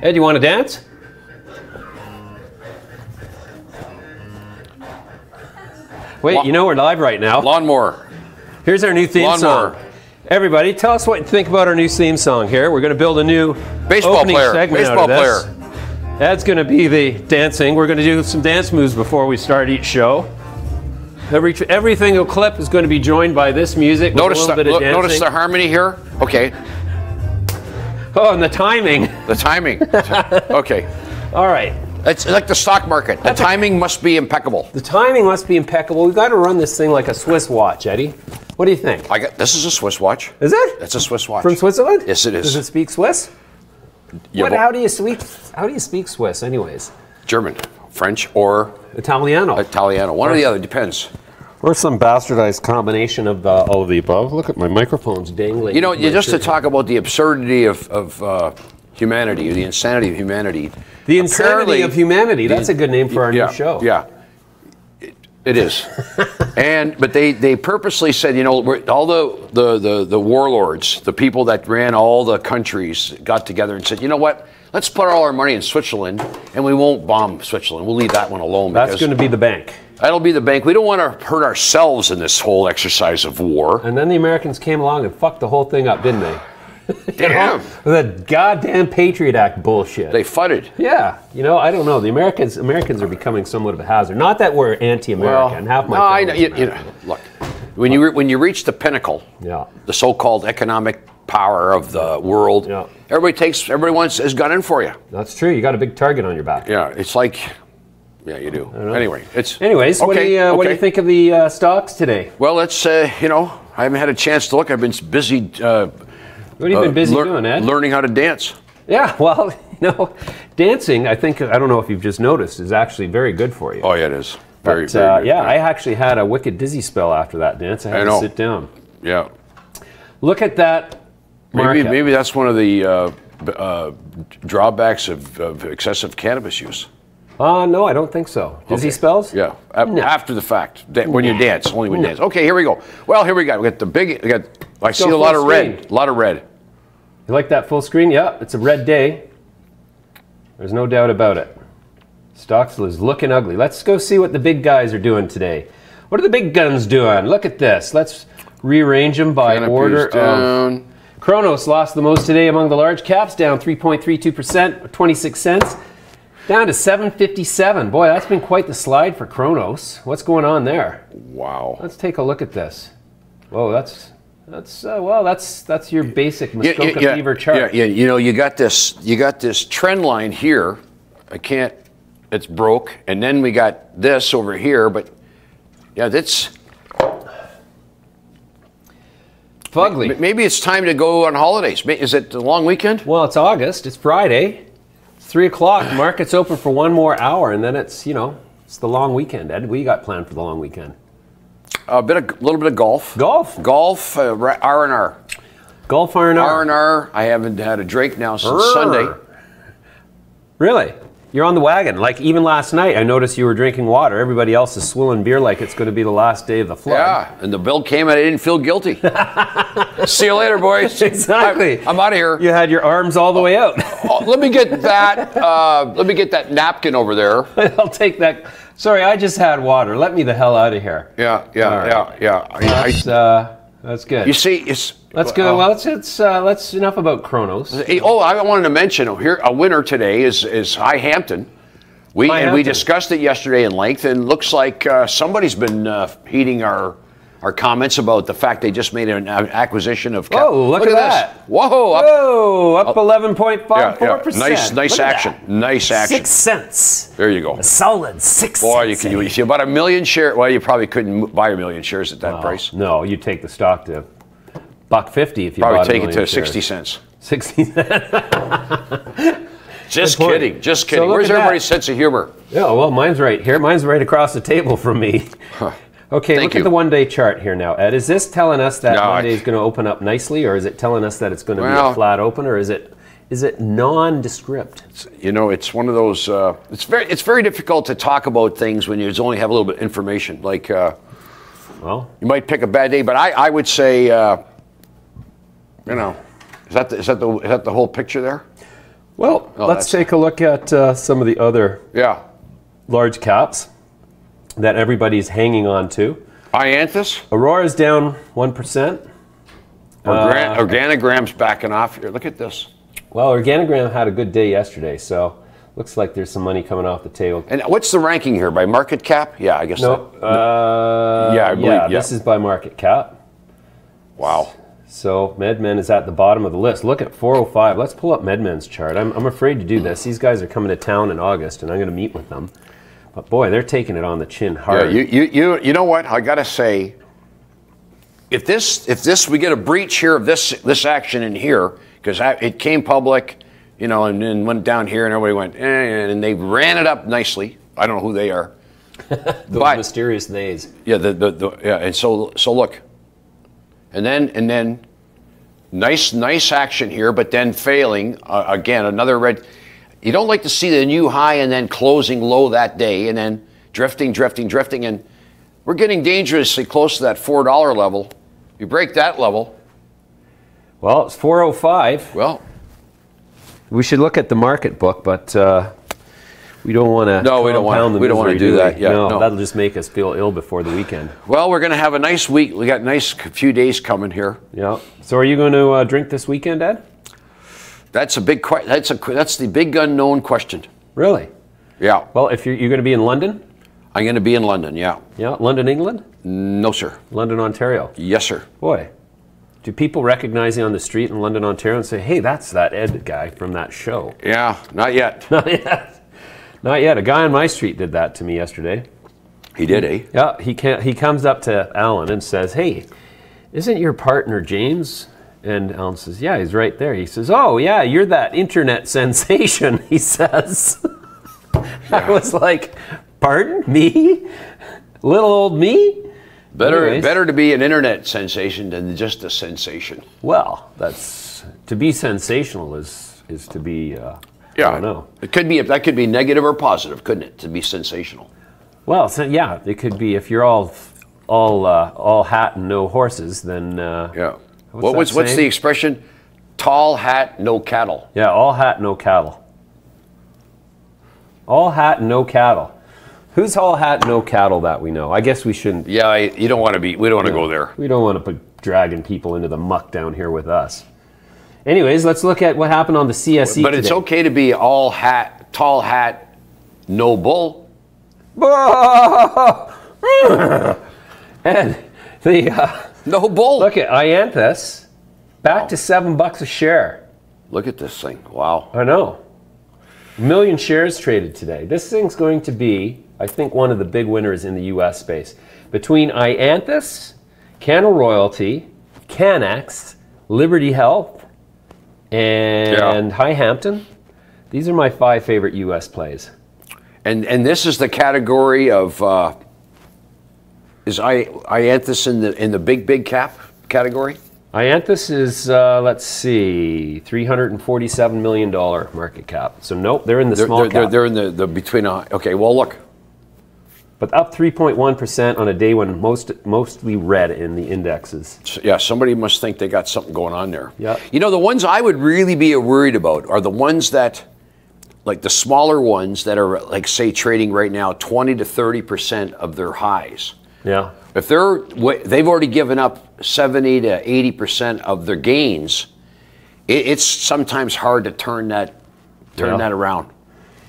Ed, you want to dance? Wait, you know we're live right now. Lawnmower. Here's our new theme song. Everybody, tell us what you think about our new theme song here. We're going to build a new opening segment out of this. Ed's going to be the dancing. We're going to do some dance moves before we start each show. Every single clip is going to be joined by this music. Notice the harmony here? Okay. Oh, and the timing. The timing. Okay. All right. It's like the stock market. The timing must be impeccable. The timing must be impeccable. We've got to run this thing like a Swiss watch, Eddie. What do you think? This is a Swiss watch. Is it? It's a Swiss watch. From Switzerland? Yes, it is. Does it speak Swiss? Yeah, how do you speak Swiss, anyways? German, French, or Italiano. Italiano. One or the other, depends. Or some bastardized combination of all of the above. Look at my microphone's dangling. You know, just to talk about the absurdity of humanity, or the insanity of humanity. The insanity of humanity. That's a good name for our new show. Yeah, it is. But they purposely said, you know, all the warlords, the people that ran all the countries, got together and said, you know what? Let's put all our money in Switzerland, and we won't bomb Switzerland. We'll leave that one alone. That's going to be the bank. That'll be the bank. We don't want to hurt ourselves in this whole exercise of war. And then the Americans came along and fucked the whole thing up, didn't they? Damn. With that goddamn Patriot Act bullshit. They fudded. Yeah. You know, I don't know. The Americans are becoming somewhat of a hazard. Not that we're anti-American. Half my family is American. Look, when you reach the pinnacle, the so-called economic power of the world, everybody has gun in for you. That's true. You got a big target on your back. Yeah, it's like, yeah, you do. Anyways, what do you think of the stocks today? Well, it's you know, I haven't had a chance to look. I've been busy. What have you been busy doing, Ed? Learning how to dance. Yeah, well, you know, dancing, I don't know if you've just noticed, is actually very good for you. Oh, yeah, it is. Very good. Yeah, I actually had a wicked dizzy spell after that dance. I had to sit down. Yeah. Look at that market. Maybe that's one of the drawbacks of excessive cannabis use. No, I don't think so. Dizzy spells? Yeah, after the fact, when you dance, only when you dance. Okay, here we go. Well, here we go. We got the big. I see a lot of red. A lot of red. You like that full screen? Yeah, it's a red day. There's no doubt about it. Stocks is looking ugly. Let's go see what the big guys are doing today. What are the big guns doing? Look at this. Let's rearrange them by order of. Kronos lost the most today among the large caps, down 3.32%, 26 cents. Down to 757. Boy, that's been quite the slide for Kronos. What's going on there? Wow. Let's take a look at this. Whoa, that's your basic Muskoka fever chart. Yeah, you know, you got this trend line here. It's broke, and then we got this over here, but yeah, that's fugly. Maybe it's time to go on holidays. Is it the long weekend? Well, it's August. It's Friday. 3 o'clock. Market's open for one more hour, and then it's it's the long weekend. Ed, what you got planned for the long weekend? A little bit of golf. Golf, R&R. Golf R&R. R&R. I haven't had a drink now since Sunday. Really? You're on the wagon. Like even last night, I noticed you were drinking water. Everybody else is swilling beer like it's going to be the last day of the flood. Yeah, and the bill came and I didn't feel guilty. See you later, boys. Exactly. I'm out of here. You had your arms all the way out. Let me get that. Let me get that napkin over there. I'll take that. Sorry, I just had water. Let me the hell out of here. Yeah. That's good. You see, it's. That's good. Well, let's enough about Kronos. Oh, I wanted to mention here a winner today is High Hampton. We discussed it yesterday in length, and looks like somebody's been heeding our comments about the fact they just made an acquisition of. Oh, look at that! Whoa! Up 11.54%. Nice action. Nice action. 6 cents. There you go. A solid 6 Boy, cents. you see about 1 million shares. Well, you probably couldn't buy 1 million shares at that price. No, you take the stock to $1.50 if you probably bought take it to shares. 60 cents. 60 cents. Just kidding. So where's everybody's sense of humor? Yeah, well, mine's right here. Mine's right across the table from me. Okay, look at the one-day chart here now, Ed. Is this telling us that Monday is going to open up nicely, or is it telling us that it's going to be a flat open, or is it nondescript? You know, it's one of those. It's very difficult to talk about things when you only have a little bit of information. Like, well, you might pick a bad day, but I would say, you know, is that the whole picture there? Well, let's take a look at some of the other large caps that everybody's hanging on to. iAnthus? Aurora's down 1%. Organigram's backing off here. Look at this. Well, Organigram had a good day yesterday, so looks like there's some money coming off the table. And what's the ranking here? By market cap? Yeah, I guess. No. I believe, this is by market cap. Wow. So MedMen is at the bottom of the list. Look at 405. Let's pull up MedMen's chart. I'm afraid to do this. These guys are coming to town in August, and I'm going to meet with them. But boy, they're taking it on the chin hard. Yeah, you know what? I got to say, if this we get a breach here of this action in here, because it came public, you know, and then went down here, and everybody went, and they ran it up nicely. I don't know who they are. Those mysterious nays. Yeah, and so look, and then nice action here, but then failing again. Another red. You don't like to see the new high and then closing low that day, and then drifting, and we're getting dangerously close to that $4 level. You break that level. Well, it's 405. Well, we should look at the market book, but we don't want to. No, we don't want to do that. Yeah, no, that'll just make us feel ill before the weekend. Well, we're going to have a nice week. We got a nice few days coming here. Yeah. So, are you going to drink this weekend, Ed? That's a big question. That's the big unknown question. Really? Yeah. Well, if you're going to be in London. I'm going to be in London. Yeah. Yeah. London, England? No, sir. London, Ontario. Yes, sir. Boy. Do people recognize you on the street in London, Ontario and say, hey, that's that Ed guy from that show? Yeah, not yet. Not yet. Not yet. A guy on my street did that to me yesterday. He did, eh? Yeah, he comes up to Alan and says, hey, isn't your partner James? And Alan says, yeah, he's right there. He says, oh, yeah, you're that internet sensation, he says. I was like, pardon? Me? Little old me? Better to be an internet sensation than just a sensation. Well, to be sensational is to be. I don't know. It could be that could be negative or positive, couldn't it? To be sensational. Well, so, yeah, it could be if you're all hat and no horses, then. Yeah. What's the expression? Tall hat, no cattle. Yeah, all hat, no cattle. All hat, no cattle. Who's all hat, no cattle that we know? I guess we shouldn't. Yeah, you don't want to be. We don't want to go there. We don't want to put dragging people into the muck down here with us. Anyways, let's look at what happened on the CSE But it's today. okay to be all hat, tall hat, no bull. And the no bull. Look at iAnthus back to $7 a share. Look at this thing. Wow. I know. 1 million shares traded today. This thing's going to be, I think, one of the big winners in the U.S. space. Between iAnthus, Canal Royalty, Canex, Liberty Health, and High Hampton, these are my 5 favorite U.S. plays. And this is the category of is iAnthus in the big cap category? iAnthus is, let's see, $347 million market cap. So nope, they're in the small cap. They're in the between. Okay, well look. But up 3.1% on a day when mostly red in the indexes. Yeah, somebody must think they got something going on there. Yeah. You know, the ones I would really be worried about are the ones that, like the smaller ones that are, like, say, trading right now 20 to 30% of their highs. Yeah. If they've already given up 70 to 80% of their gains, it's sometimes hard to turn that around.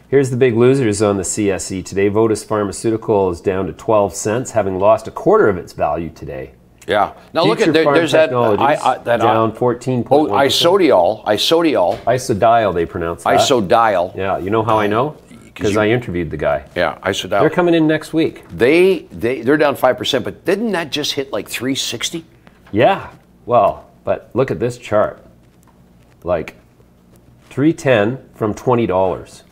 Here's the big losers on the CSE today. Votis Pharmaceutical is down to 12 cents, having lost a quarter of its value today. Yeah. Now look at there's that down 14.1%. Isodiol, they pronounce that. Isodiol. Yeah. You know how I know? Because I interviewed the guy. Yeah, Isodiol. They're coming in next week. They're down 5%, but didn't that just hit like 360? Yeah. Well, but look at this chart. Like 310 from $20.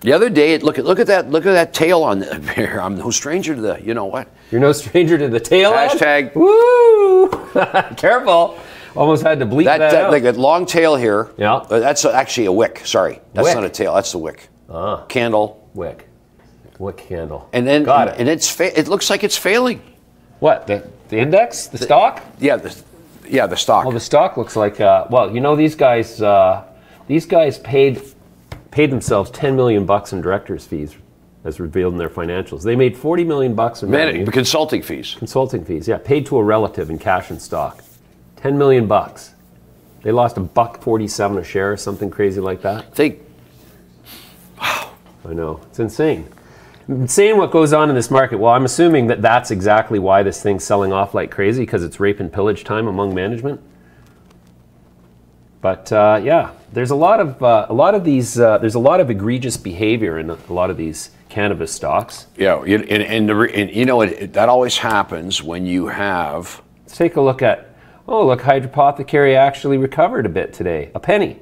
The other day, look at that tail on there. I'm no stranger to the, you know what? You're no stranger to the tail. Hashtag. Woo! Careful. Almost had to bleep that out. Like that long tail here. Yeah. That's actually a wick. Sorry, that's not a tail. That's the wick. Candle. Wick candle. And then got it. And it looks like it's failing. What, the index, the stock? Yeah, the stock. Well, the stock looks like well, you know, these guys paid paid themselves $10 million in directors' fees, as revealed in their financials. They made $40 million in revenue. Consulting fees. Consulting fees, yeah, paid to a relative in cash and stock. $10 million. They lost $1.47 a share, or something crazy like that. Wow. I know, it's insane. Insane what goes on in this market. Well, I'm assuming that that's exactly why this thing's selling off like crazy, because it's rape and pillage time among management. But yeah, there's a lot of these. There's a lot of egregious behavior in a lot of these cannabis stocks. Yeah, and you know that always happens when you have. Let's take a look at. Oh, look, Hydropothecary actually recovered a bit today. A penny.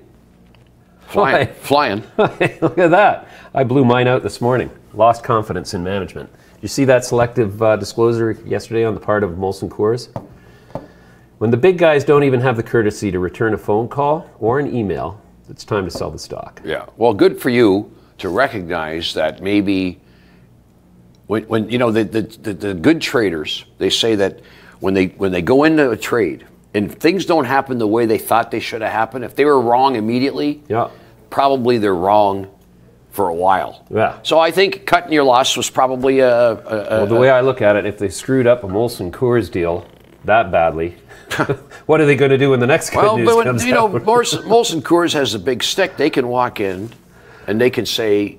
Flying. Look at that. I blew mine out this morning. Lost confidence in management. Did you see that selective disclosure yesterday on the part of Molson Coors? When the big guys don't even have the courtesy to return a phone call or an email, it's time to sell the stock. Yeah. Well, good for you to recognize that maybe when you know the good traders, they say that when they go into a trade and things don't happen the way they thought they should have happened, if they were wrong immediately, yeah, probably they're wrong for a while. Yeah. So I think cutting your loss was probably well, the way I look at it, if they screwed up a Molson Coors deal that badly, what are they going to do when the next good news comes you know, out? Molson Coors has a big stick. They can walk in and they can say,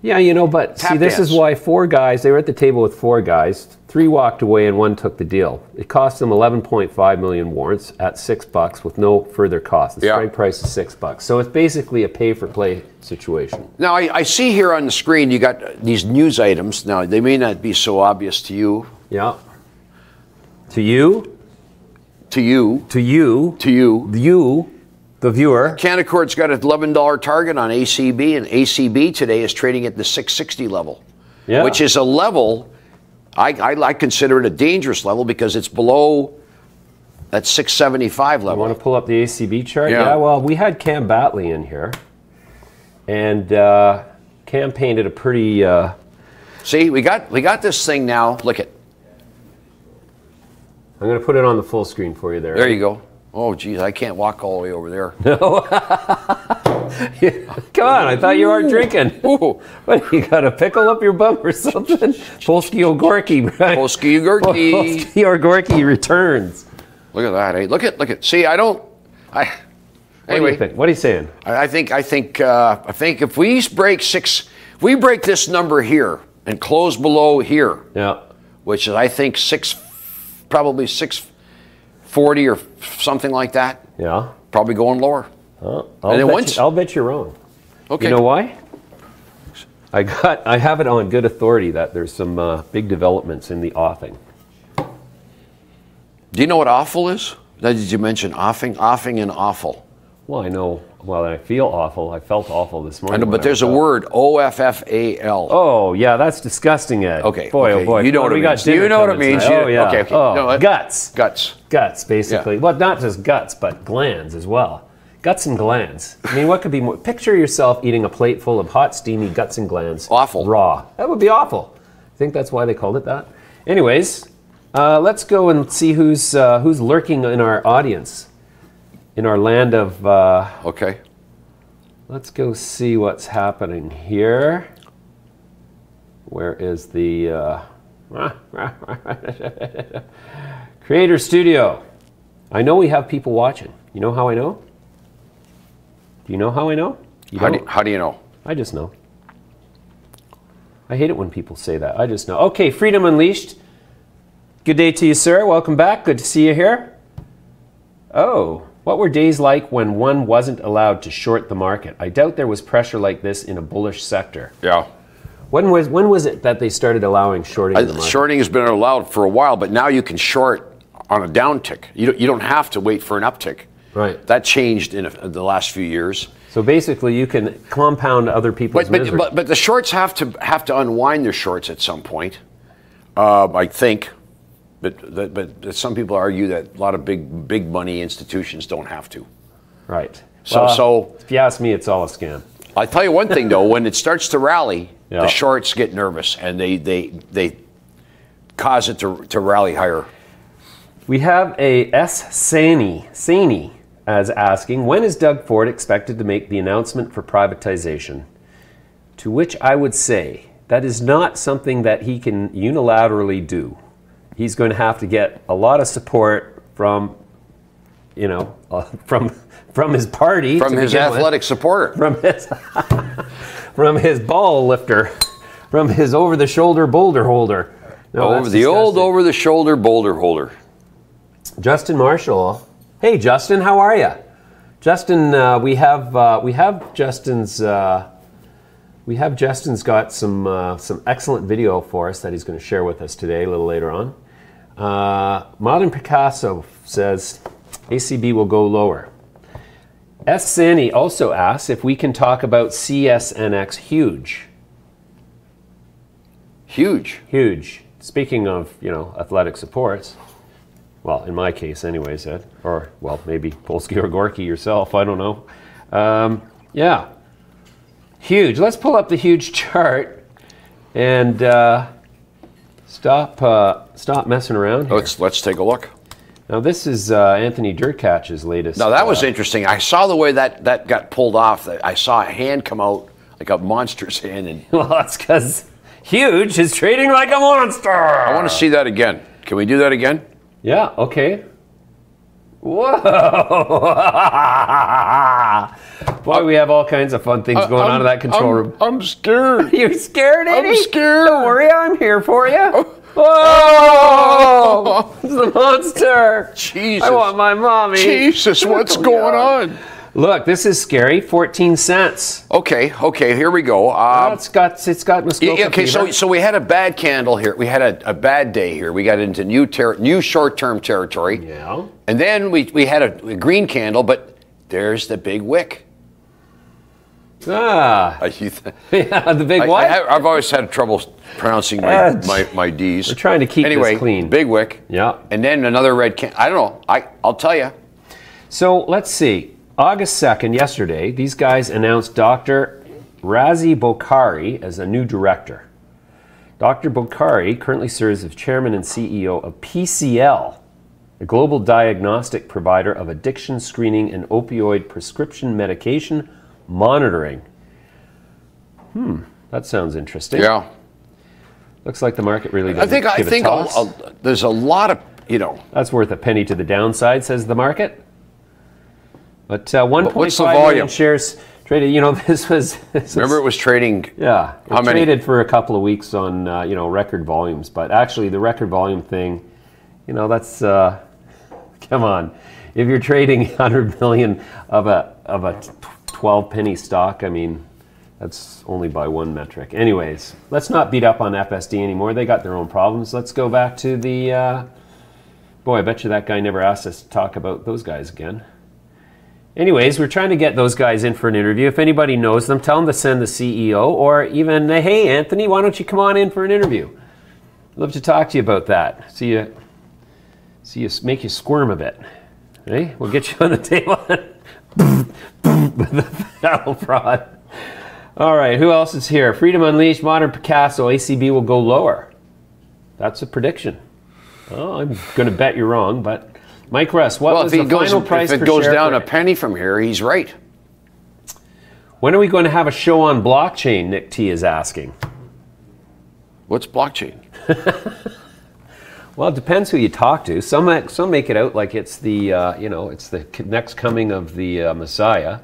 yeah, you know, but see, this is why four guys, they were at the table with four guys, three walked away and one took the deal. It cost them 11.5 million warrants at $6 with no further cost. The strike price is $6. So it's basically a pay-for-play situation. Now, I see here on the screen you got these news items. Now, they may not be so obvious to you. Yeah. To you? To you. To you. To you. You, the viewer. Canaccord's got an $11 target on ACB, and ACB today is trading at the 660 level, which is a level, I consider it a dangerous level because it's below that 675 level. You want to pull up the ACB chart? Yeah, well, we had Cam Batley in here, and Cam painted a pretty... See, we got this thing now. Look at. I'm going to put it on the full screen for you there. There you go. Oh, geez, I can't walk all the way over there. No. Come on, I thought you weren't drinking. Ooh. What, you got a pickle up your bum or something? Polsky Ogorky, right? Polsky Ogorky. Polsky Ogorky returns. Look at that, eh? Look at. See, anyway. What do you think? What are you saying? I think if we break this number here and close below here, which is I think probably 640 or something like that. Yeah. Probably going lower. I'll bet you're wrong. Okay. You know why? I have it on good authority that there's some big developments in the offing. Do you know what awful is? Did you mention offing? Offing and awful. Well, I know. Well, I feel awful. I felt awful this morning. I know, but there's a word, OFFAL. Oh, yeah, that's disgusting, Ed. Okay. Boy, okay. Oh, boy. You know what it means. You know what it means. Oh, yeah. Okay. Oh, no, guts. Guts, basically. Yeah. Well, not just guts, but glands as well. Guts and glands. I mean, what could be more? Picture yourself eating a plate full of hot, steamy guts and glands. Awful. Raw. That would be awful. I think that's why they called it that. Anyways, let's go and see who's lurking in our audience, in our land of... okay. Let's go see what's happening here. Where is the Creator Studio? I know we have people watching. You know how I know? Do you know how I know? You don't? How do you know? I just know. I hate it when people say that. I just know. Okay, Freedom Unleashed. Good day to you, sir. Welcome back. Good to see you here. Oh. What were days like when one wasn't allowed to short the market? I doubt there was pressure like this in a bullish sector. Yeah. When was it that they started allowing shorting in the market? Shorting has been allowed for a while, but now you can short on a downtick. You don't have to wait for an uptick. Right. That changed in the last few years. So basically, you can compound other people's misery. But the shorts have to unwind their shorts at some point. I think. But some people argue that a lot of big money institutions don't have to. Right. So if you ask me, it's all a scam. I'll tell you one thing though: when it starts to rally, the shorts get nervous and they cause it to rally higher. We have a S. Saney as asking, when is Doug Ford expected to make the announcement for privatization? To which I would say, that is not something that he can unilaterally do. He's going to have to get a lot of support from, you know, from his party. From his athletic supporter. From his ball lifter. From his over-the-shoulder boulder holder. No, over-the-shoulder boulder holder. Justin Marshall. Hey, Justin, how are you? Justin, we have Justin's got some excellent video for us that he's going to share with us today a little later on. Modern Picasso says ACB will go lower. S. Sani also asks if we can talk about CSNX huge. Huge. Speaking of, you know, athletic supports. Well, in my case anyways, Ed. Or, well, maybe Polsky or Gorky yourself, I don't know. Yeah. Huge. Let's pull up the huge chart and stop messing around here. Let's take a look. Now this is Anthony Durkach's latest. Now that was interesting. I saw the way that got pulled off. I saw a hand come out like a monster's hand. And well, that's because huge is trading like a monster. I want to see that again. Can we do that again? Yeah. Okay. Whoa! Boy, we have all kinds of fun things going on in that control room. I'm scared. You're scared, Eddie? I'm scared. Don't worry, I'm here for you. Whoa! It's the monster. Jesus. I want my mommy. Jesus, what's going on? Look, this is scary. 14 cents. Okay, here we go. It's got Muskoka fever. So we had a bad candle here. We had a bad day here. We got into new short-term territory. Yeah. And then we had a green candle, but there's the big wick. Yeah, the big what? I've always had trouble pronouncing my D's. We're trying to keep this clean. Big wick. Yeah. And then another red can. I don't know. I'll tell you. So let's see. August 2nd, yesterday, these guys announced Dr. Razi Bokhari as a new director. Dr. Bokhari currently serves as chairman and CEO of PCL, a global diagnostic provider of addiction screening and opioid prescription medication monitoring. That sounds interesting. Yeah. Looks like the market really doesn't I think there's a lot of, you know. That's worth a penny to the downside, says the market. But 1.5 million shares traded. You know, this was. Remember, it was trading. Yeah, how many? Traded for a couple of weeks on you know, record volumes. But actually, the record volume thing, you know, that's come on. If you're trading 100 million of a 12 penny stock, I mean, that's only by one metric. Anyways, let's not beat up on FSD anymore. They got their own problems. Let's go back to the. Boy, I bet you that guy never asked us to talk about those guys again. Anyways, we're trying to get those guys in for an interview. If anybody knows them, tell them to send the CEO, or even, hey, Anthony, why don't you come on in for an interview? I'd love to talk to you about that. See you make you squirm a bit. Hey, we'll get you on the table with the battle fraud. All right, who else is here? Freedom Unleashed, Modern Picasso, ACB will go lower. That's a prediction. Oh, I'm going to bet you're wrong, but Mike Russ, what was the final price per share? If it goes down a penny from here, he's right. When are we going to have a show on blockchain, Nick T is asking. What's blockchain? Well, it depends who you talk to. Some make it out like it's the you know, it's the next coming of the Messiah.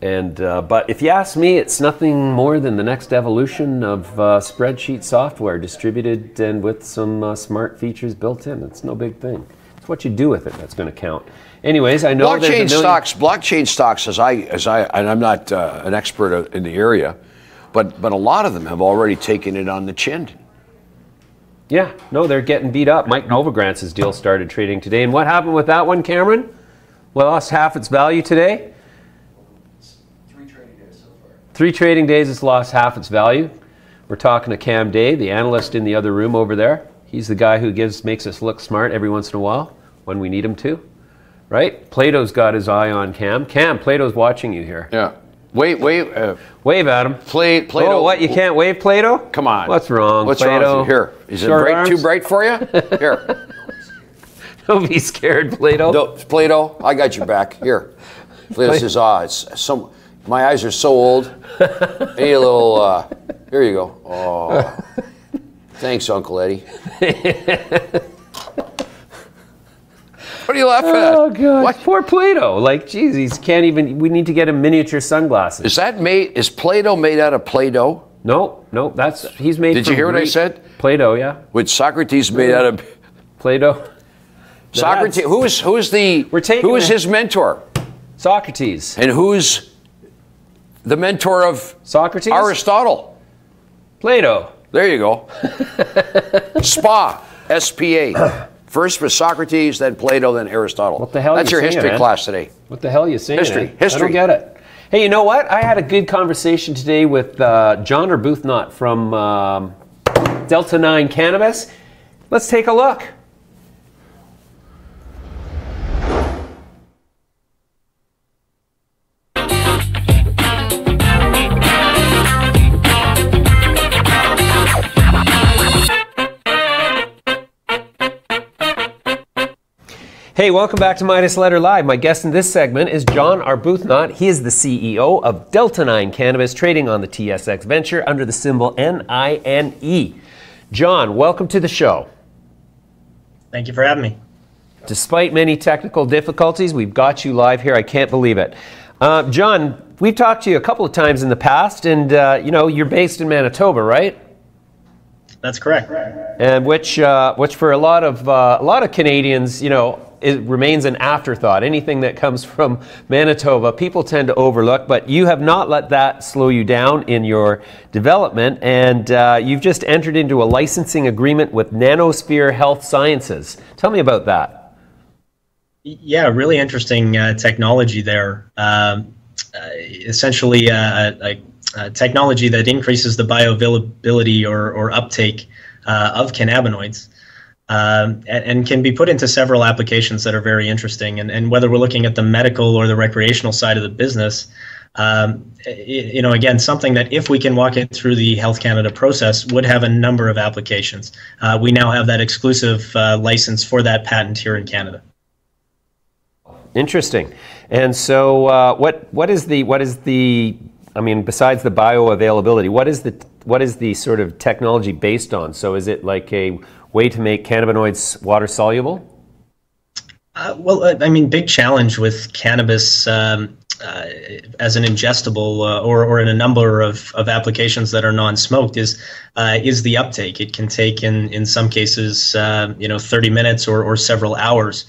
And but if you ask me, it's nothing more than the next evolution of spreadsheet software distributed and with some smart features built in. It's no big thing. It's what you do with it that's going to count. Anyways, I know blockchain stocks, as I, and I'm not an expert in the area, but a lot of them have already taken it on the chin. Yeah, no, they're getting beat up. Mike Novograntz's deal started trading today, and what happened with that one, Cameron? Well, lost half its value today. 3 trading days so far. 3 trading days, it's lost half its value. We're talking to Cam Day, the analyst in the other room over there. He's the guy who makes us look smart every once in a while when we need him to, right? Plato's got his eye on Cam. Cam, Plato's watching you here. Yeah. Wave at him. Plato. Oh, what? You can't wave Plato? Come on. What's wrong, What's Plato? wrong with you? Here. Is it too bright for you? Here. Don't be scared, Plato. No, Plato, I got your back. Here. Plato says, it's some. My eyes are so old. I need a little. Here you go. Oh, thanks, Uncle Eddie. What are you laughing at? Oh god, what? Poor Plato. Like, geez, he can't even. We need to get him miniature sunglasses. Is Play-Doh made out of Play-Doh? No, he's made. Did you hear what I said? Play-Doh, yeah. With Socrates made out of Play-Doh. Socrates. Who is his mentor? Socrates. And who's the mentor of Socrates? Aristotle. Plato. There you go. SPA. S-P-A. First was Socrates, then Plato, then Aristotle. What the hell? That's your history class today. What the hell are you saying? History. I don't get it. Hey, you know what? I had a good conversation today with John Arbuthnot from Delta 9 Cannabis. Let's take a look. Hey, welcome back to Midas Letter Live. My guest in this segment is John Arbuthnot. He is the CEO of Delta 9 Cannabis, trading on the TSX Venture under the symbol NINE. John, welcome to the show. Thank you for having me. Despite many technical difficulties, we've got you live here. I can't believe it. John, we've talked to you a couple of times in the past, and you're based in Manitoba, right? That's correct. And which for a lot of Canadians, it remains an afterthought. Anything that comes from Manitoba, people tend to overlook, but you have not let that slow you down in your development, and you've just entered into a licensing agreement with Nanosphere Health Sciences. Tell me about that. Yeah, really interesting technology there. Essentially, a technology that increases the bioavailability or uptake of cannabinoids. And can be put into several applications that are very interesting. And whether we're looking at the medical or the recreational side of the business, again, something that if we can walk it through the Health Canada process would have a number of applications. We now have that exclusive license for that patent here in Canada. Interesting. And so what is the I mean, besides the bioavailability, what is the sort of technology based on? So is it like a way to make cannabinoids water soluble? Big challenge with cannabis as an ingestible or in a number of applications that are non-smoked is the uptake. It can take in some cases 30 minutes or several hours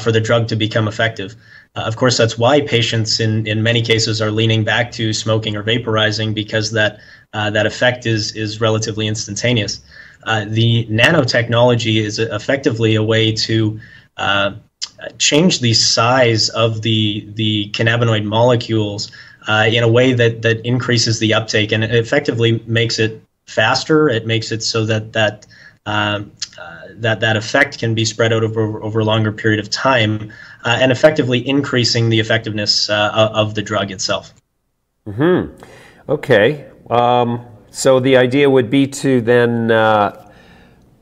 for the drug to become effective. Of course, that's why patients in many cases are leaning back to smoking or vaporizing, because that effect is relatively instantaneous. The nanotechnology is effectively a way to change the size of the cannabinoid molecules in a way that increases the uptake, and it effectively makes it faster. It makes it so that effect can be spread out over a longer period of time, and effectively increasing the effectiveness of the drug itself. Mm-hmm. Okay. So the idea would be to then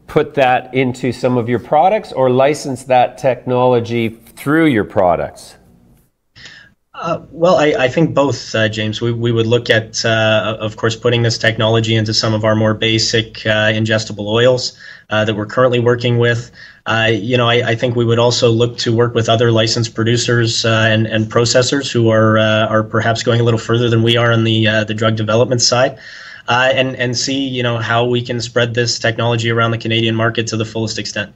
put that into some of your products, or license that technology through your products? I think both, James. We would look at, of course, putting this technology into some of our more basic ingestible oils that we're currently working with. I think we would also look to work with other licensed producers and processors who are perhaps going a little further than we are on the drug development side, and see how we can spread this technology around the Canadian market to the fullest extent.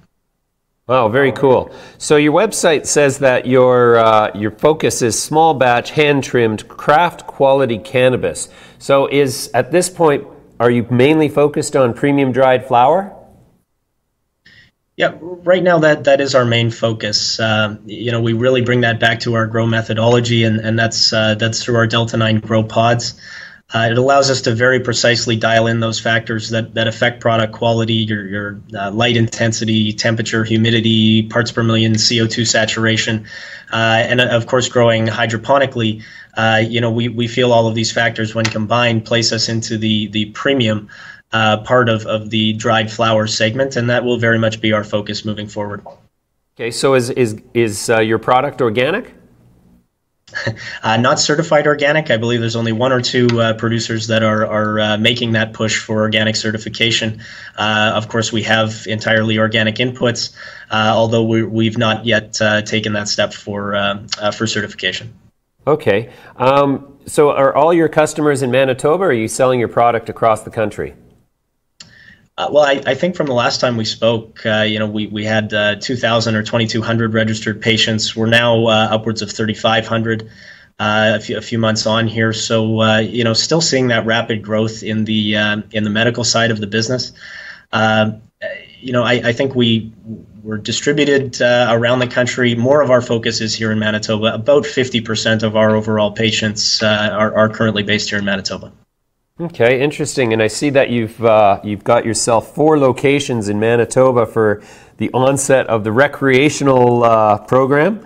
Wow, very cool. So your website says that your focus is small batch, hand trimmed, craft quality cannabis. So at this point, are you mainly focused on premium dried flower? Yeah, right now that is our main focus. We really bring that back to our grow methodology, and that's through our Delta 9 grow pods. It allows us to very precisely dial in those factors that affect product quality, your light intensity, temperature, humidity, parts per million, CO2 saturation, and of course, growing hydroponically. We feel all of these factors, when combined, place us into the premium part of the dried flower segment, and that will very much be our focus moving forward. Okay, so is your product organic? Not certified organic. I believe there's only one or two producers that are making that push for organic certification. Of course, we have entirely organic inputs, although we've not yet taken that step for certification. Okay. So are all your customers in Manitoba, or are you selling your product across the country? Well, I think from the last time we spoke, we had 2,000 or 2,200 registered patients. We're now upwards of 3,500 a few months on here. So, still seeing that rapid growth in the medical side of the business. I think we're distributed around the country. More of our focus is here in Manitoba. About 50% of our overall patients are currently based here in Manitoba. Okay, interesting. And I see that you've got yourself 4 locations in Manitoba for the onset of the recreational program.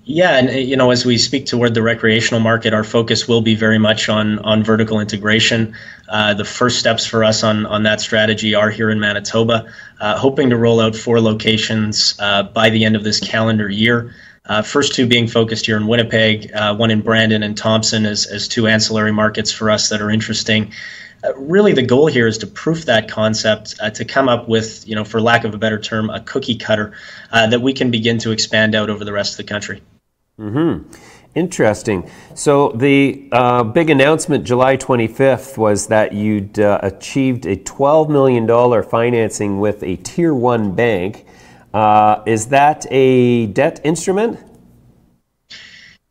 Yeah, and as we speak toward the recreational market, our focus will be very much on vertical integration. The first steps for us on that strategy are here in Manitoba, hoping to roll out 4 locations by the end of this calendar year. First 2 being focused here in Winnipeg, one in Brandon and Thompson as 2 ancillary markets for us that are interesting. Really, the goal here is to proof that concept, to come up with, for lack of a better term, a cookie cutter that we can begin to expand out over the rest of the country. Mm-hmm. Interesting. So the big announcement July 25th was that you'd achieved a $12 million financing with a Tier 1 bank. Is that a debt instrument?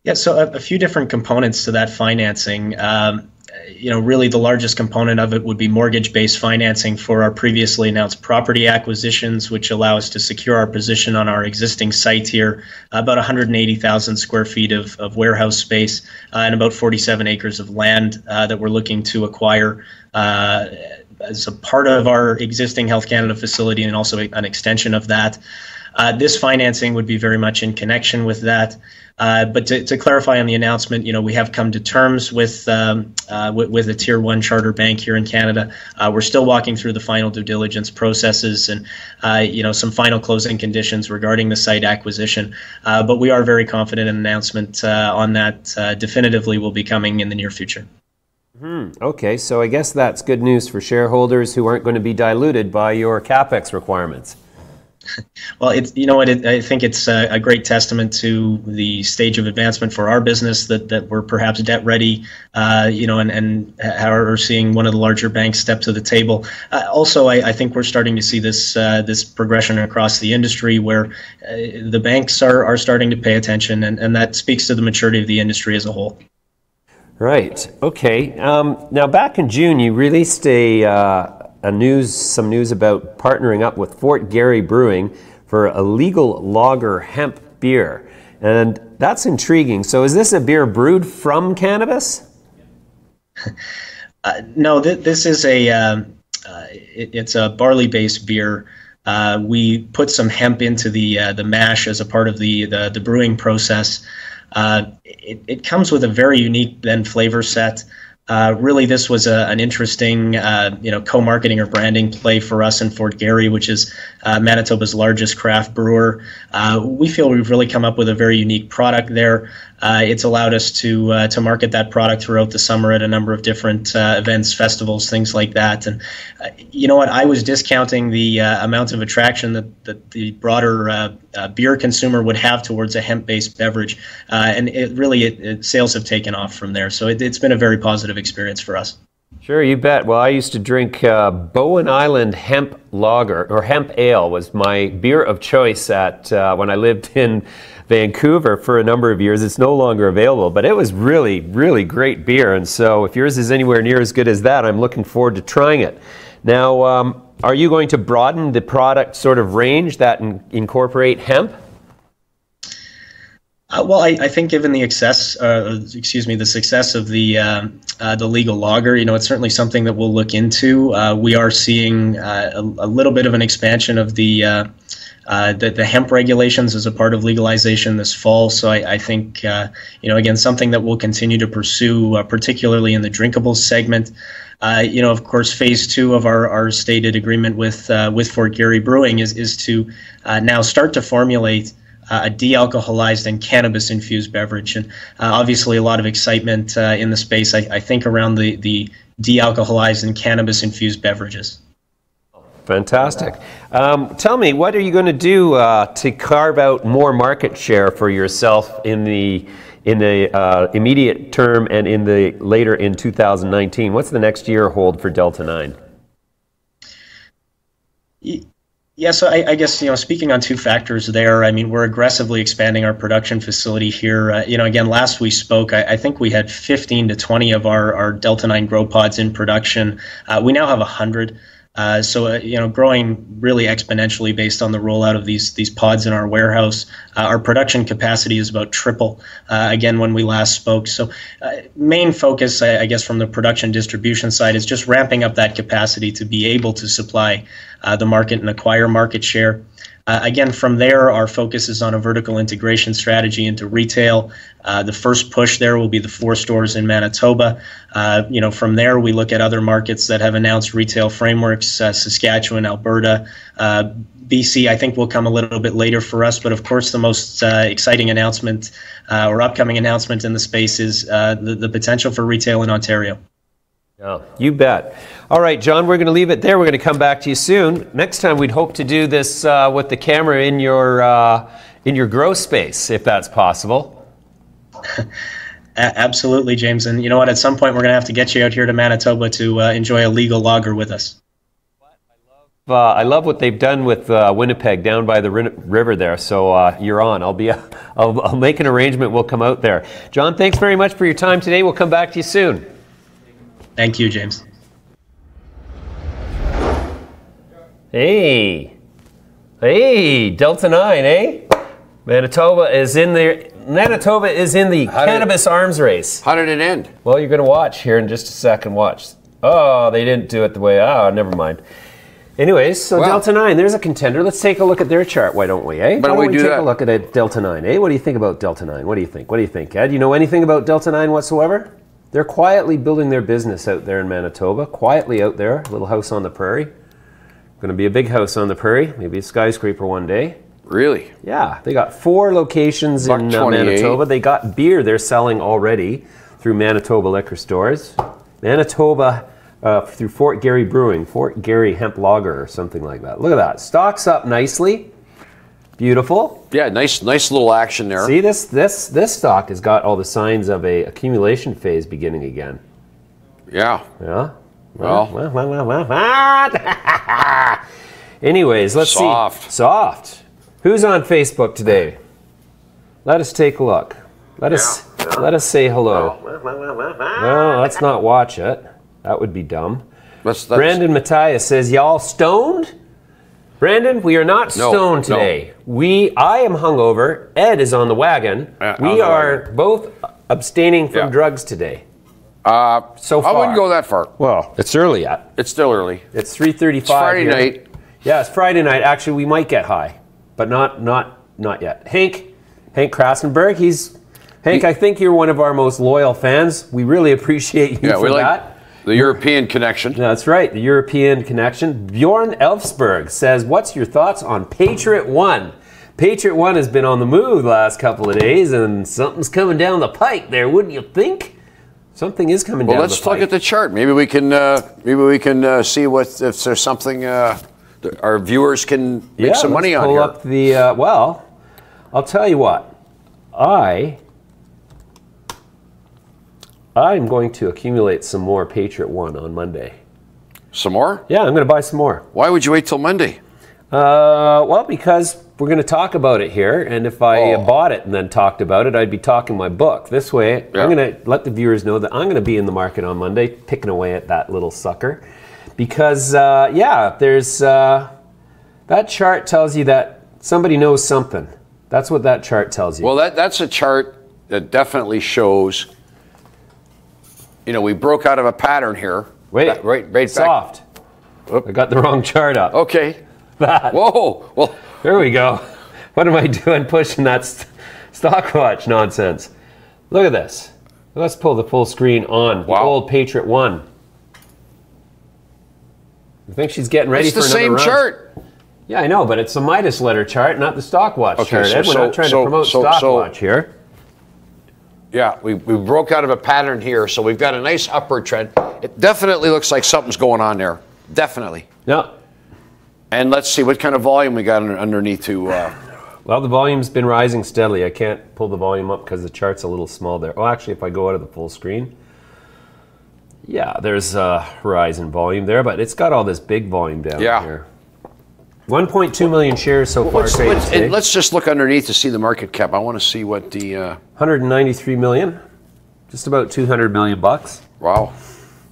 Yeah, so a few different components to that financing. Really the largest component of it would be mortgage-based financing for our previously announced property acquisitions, which allow us to secure our position on our existing site here, about 180,000 square feet of warehouse space and about 47 acres of land that we're looking to acquire as a part of our existing Health Canada facility and also an extension of that. This financing would be very much in connection with that. But to clarify on the announcement, we have come to terms with a Tier 1 charter bank here in Canada. We're still walking through the final due diligence processes and, some final closing conditions regarding the site acquisition. But we are very confident an announcement on that definitively will be coming in the near future. Okay, so I guess that's good news for shareholders who aren't going to be diluted by your CapEx requirements. Well, I think it's a great testament to the stage of advancement for our business that we're perhaps debt ready, and are seeing one of the larger banks step to the table. Also, I think we're starting to see this progression across the industry where the banks are starting to pay attention, and that speaks to the maturity of the industry as a whole. Right. Okay. Now, back in June, you released some news about partnering up with Fort Garry Brewing for a Legal Lager Hemp Beer, and that's intriguing. So, is this a beer brewed from cannabis? No, this is it's a barley-based beer. We put some hemp into the mash as a part of the brewing process. It comes with a very unique flavor set. Really, this was an interesting, co-marketing or branding play for us in Fort Garry, which is Manitoba's largest craft brewer. We feel we've really come up with a very unique product there. It's allowed us to market that product throughout the summer at a number of different events, festivals, things like that. And you know what? I was discounting the amount of attraction that the broader beer consumer would have towards a hemp-based beverage, and sales have taken off from there. So it's been a very positive experience for us. Sure, you bet. Well, I used to drink Bowen Island Hemp Lager, or Hemp Ale was my beer of choice when I lived in Vancouver for a number of years. It's no longer available, but it was really, really great beer. And so if yours is anywhere near as good as that, I'm looking forward to trying it. Now, are you going to broaden the product sort of range that incorporate hemp? Well, I think given the success of the legal lager, it's certainly something that we'll look into. We are seeing a little bit of an expansion of the the hemp regulations as a part of legalization this fall. So I think, again, something that we'll continue to pursue, particularly in the drinkables segment. Of course, phase 2 of our stated agreement with Fort Garry Brewing is to now start to formulate a de-alcoholized and cannabis-infused beverage. And obviously a lot of excitement in the space, I think, around the de-alcoholized and cannabis-infused beverages. Fantastic. Tell me, what are you going to do to carve out more market share for yourself in the immediate term and in the later in 2019? What's the next year hold for Delta 9? Yeah, so I guess, speaking on two factors there, I mean, we're aggressively expanding our production facility here. Again, last we spoke, I think we had 15 to 20 of our Delta 9 grow pods in production. We now have 100. Growing really exponentially based on the rollout of these pods in our warehouse. Our production capacity is about triple, again, when we last spoke. So main focus, I guess, from the production distribution side is just ramping up that capacity to be able to supply the market and acquire market share. Again, from there, our focus is on a vertical integration strategy into retail. The first push there will be the 4 stores in Manitoba. From there, we look at other markets that have announced retail frameworks, Saskatchewan, Alberta. BC, I think, will come a little bit later for us. But of course, the most exciting announcement or upcoming announcement in the space is the potential for retail in Ontario. Yeah, you bet. All right, John, we're going to leave it there. We're going to come back to you soon. Next time, we'd hope to do this with the camera in your grow space, if that's possible. Absolutely, James. And you know what? At some point, we're going to have to get you out here to Manitoba to enjoy a legal lager with us. I love what they've done with Winnipeg down by the river there. So you're on. I'll make an arrangement. We'll come out there. John, thanks very much for your time today. We'll come back to you soon. Thank you, James. Hey, Delta 9, eh? Manitoba is in the cannabis arms race. How did it end? Well, you're going to watch here in just a second. Watch. Oh, they didn't do it the way. Oh, never mind. Anyways, so well, Delta 9, there's a contender. Let's take a look at their chart, why don't we, eh? Why don't we take a look at it, Delta 9, eh? What do you think about Delta 9? What do you think? What do you think, Ed? You know anything about Delta 9 whatsoever? They're quietly building their business out there in Manitoba, quietly out there, a little house on the prairie. Going to be a big house on the prairie, maybe a skyscraper one day. Really? Yeah, they got 4 locations in Manitoba. They got beer they're selling already through Manitoba liquor stores. Manitoba through Fort Garry Brewing, Fort Garry Hemp Lager or something like that. Look at that, stocks up nicely. Beautiful. Yeah, nice little action there. See, this stock has got all the signs of a accumulation phase beginning again. Yeah. Yeah. Well. Anyways, let's see. Soft. Who's on Facebook today? Let us take a look. Let us say hello. No, let's not watch it. That would be dumb. Brandon Matthias says, y'all stoned? Brandon, we are not stoned today. No. I am hungover. Ed is on the wagon. We are both abstaining from drugs today. So far. I wouldn't go that far. Well, it's early yet. It's still early. It's 3:35. It's Friday night. Yeah, it's Friday night. Actually, we might get high, but not yet. Hank Krasenberg. Hank, I think you're one of our most loyal fans. We really appreciate you for that. The European connection. That's right, the European connection. Bjorn Elfsberg says, what's your thoughts on Patriot 1? Patriot 1 has been on the move the last couple of days, and something's coming down the pike there, wouldn't you think? Something is coming down the pike. Well, let's look at the chart. Maybe we can see if there's something our viewers can make some money on here. Pull up the, well, I'll tell you what. I'm going to accumulate some more Patriot 1 on Monday. Some more? Yeah, I'm going to buy some more. Why would you wait till Monday? Well, because we're going to talk about it here, and if I bought it and then talked about it, I'd be talking my book. This way, I'm going to let the viewers know that I'm going to be in the market on Monday, picking away at that little sucker. Because, there's that chart tells you that somebody knows something. That's what that chart tells you. Well, that's a chart that definitely shows... we broke out of a pattern here. Wait, right soft. I got the wrong chart up. Okay. That. Whoa. Well, There we go. What am I doing pushing that stopwatch nonsense? Look at this. Let's pull the full screen on. Wow. The old Patriot 1. I think she's getting ready for another run. It's the same chart. Yeah, I know, but it's the Midas Letter chart, not the stopwatch chart. So, Ed, we're not trying to promote stopwatch here. Yeah, we broke out of a pattern here, so we've got a nice upward trend. It definitely looks like something's going on there. Definitely. Yeah. And let's see what kind of volume we got underneath to. Well, the volume's been rising steadily. I can't pull the volume up because the chart's a little small there. Oh, actually, if I go out of the full screen, yeah, there's a rise in volume there, but it's got all this big volume down here. 1.2 million shares so far traded today. Let's just look underneath to see the market cap. I want to see what the 193 million, just about 200 million bucks. Wow.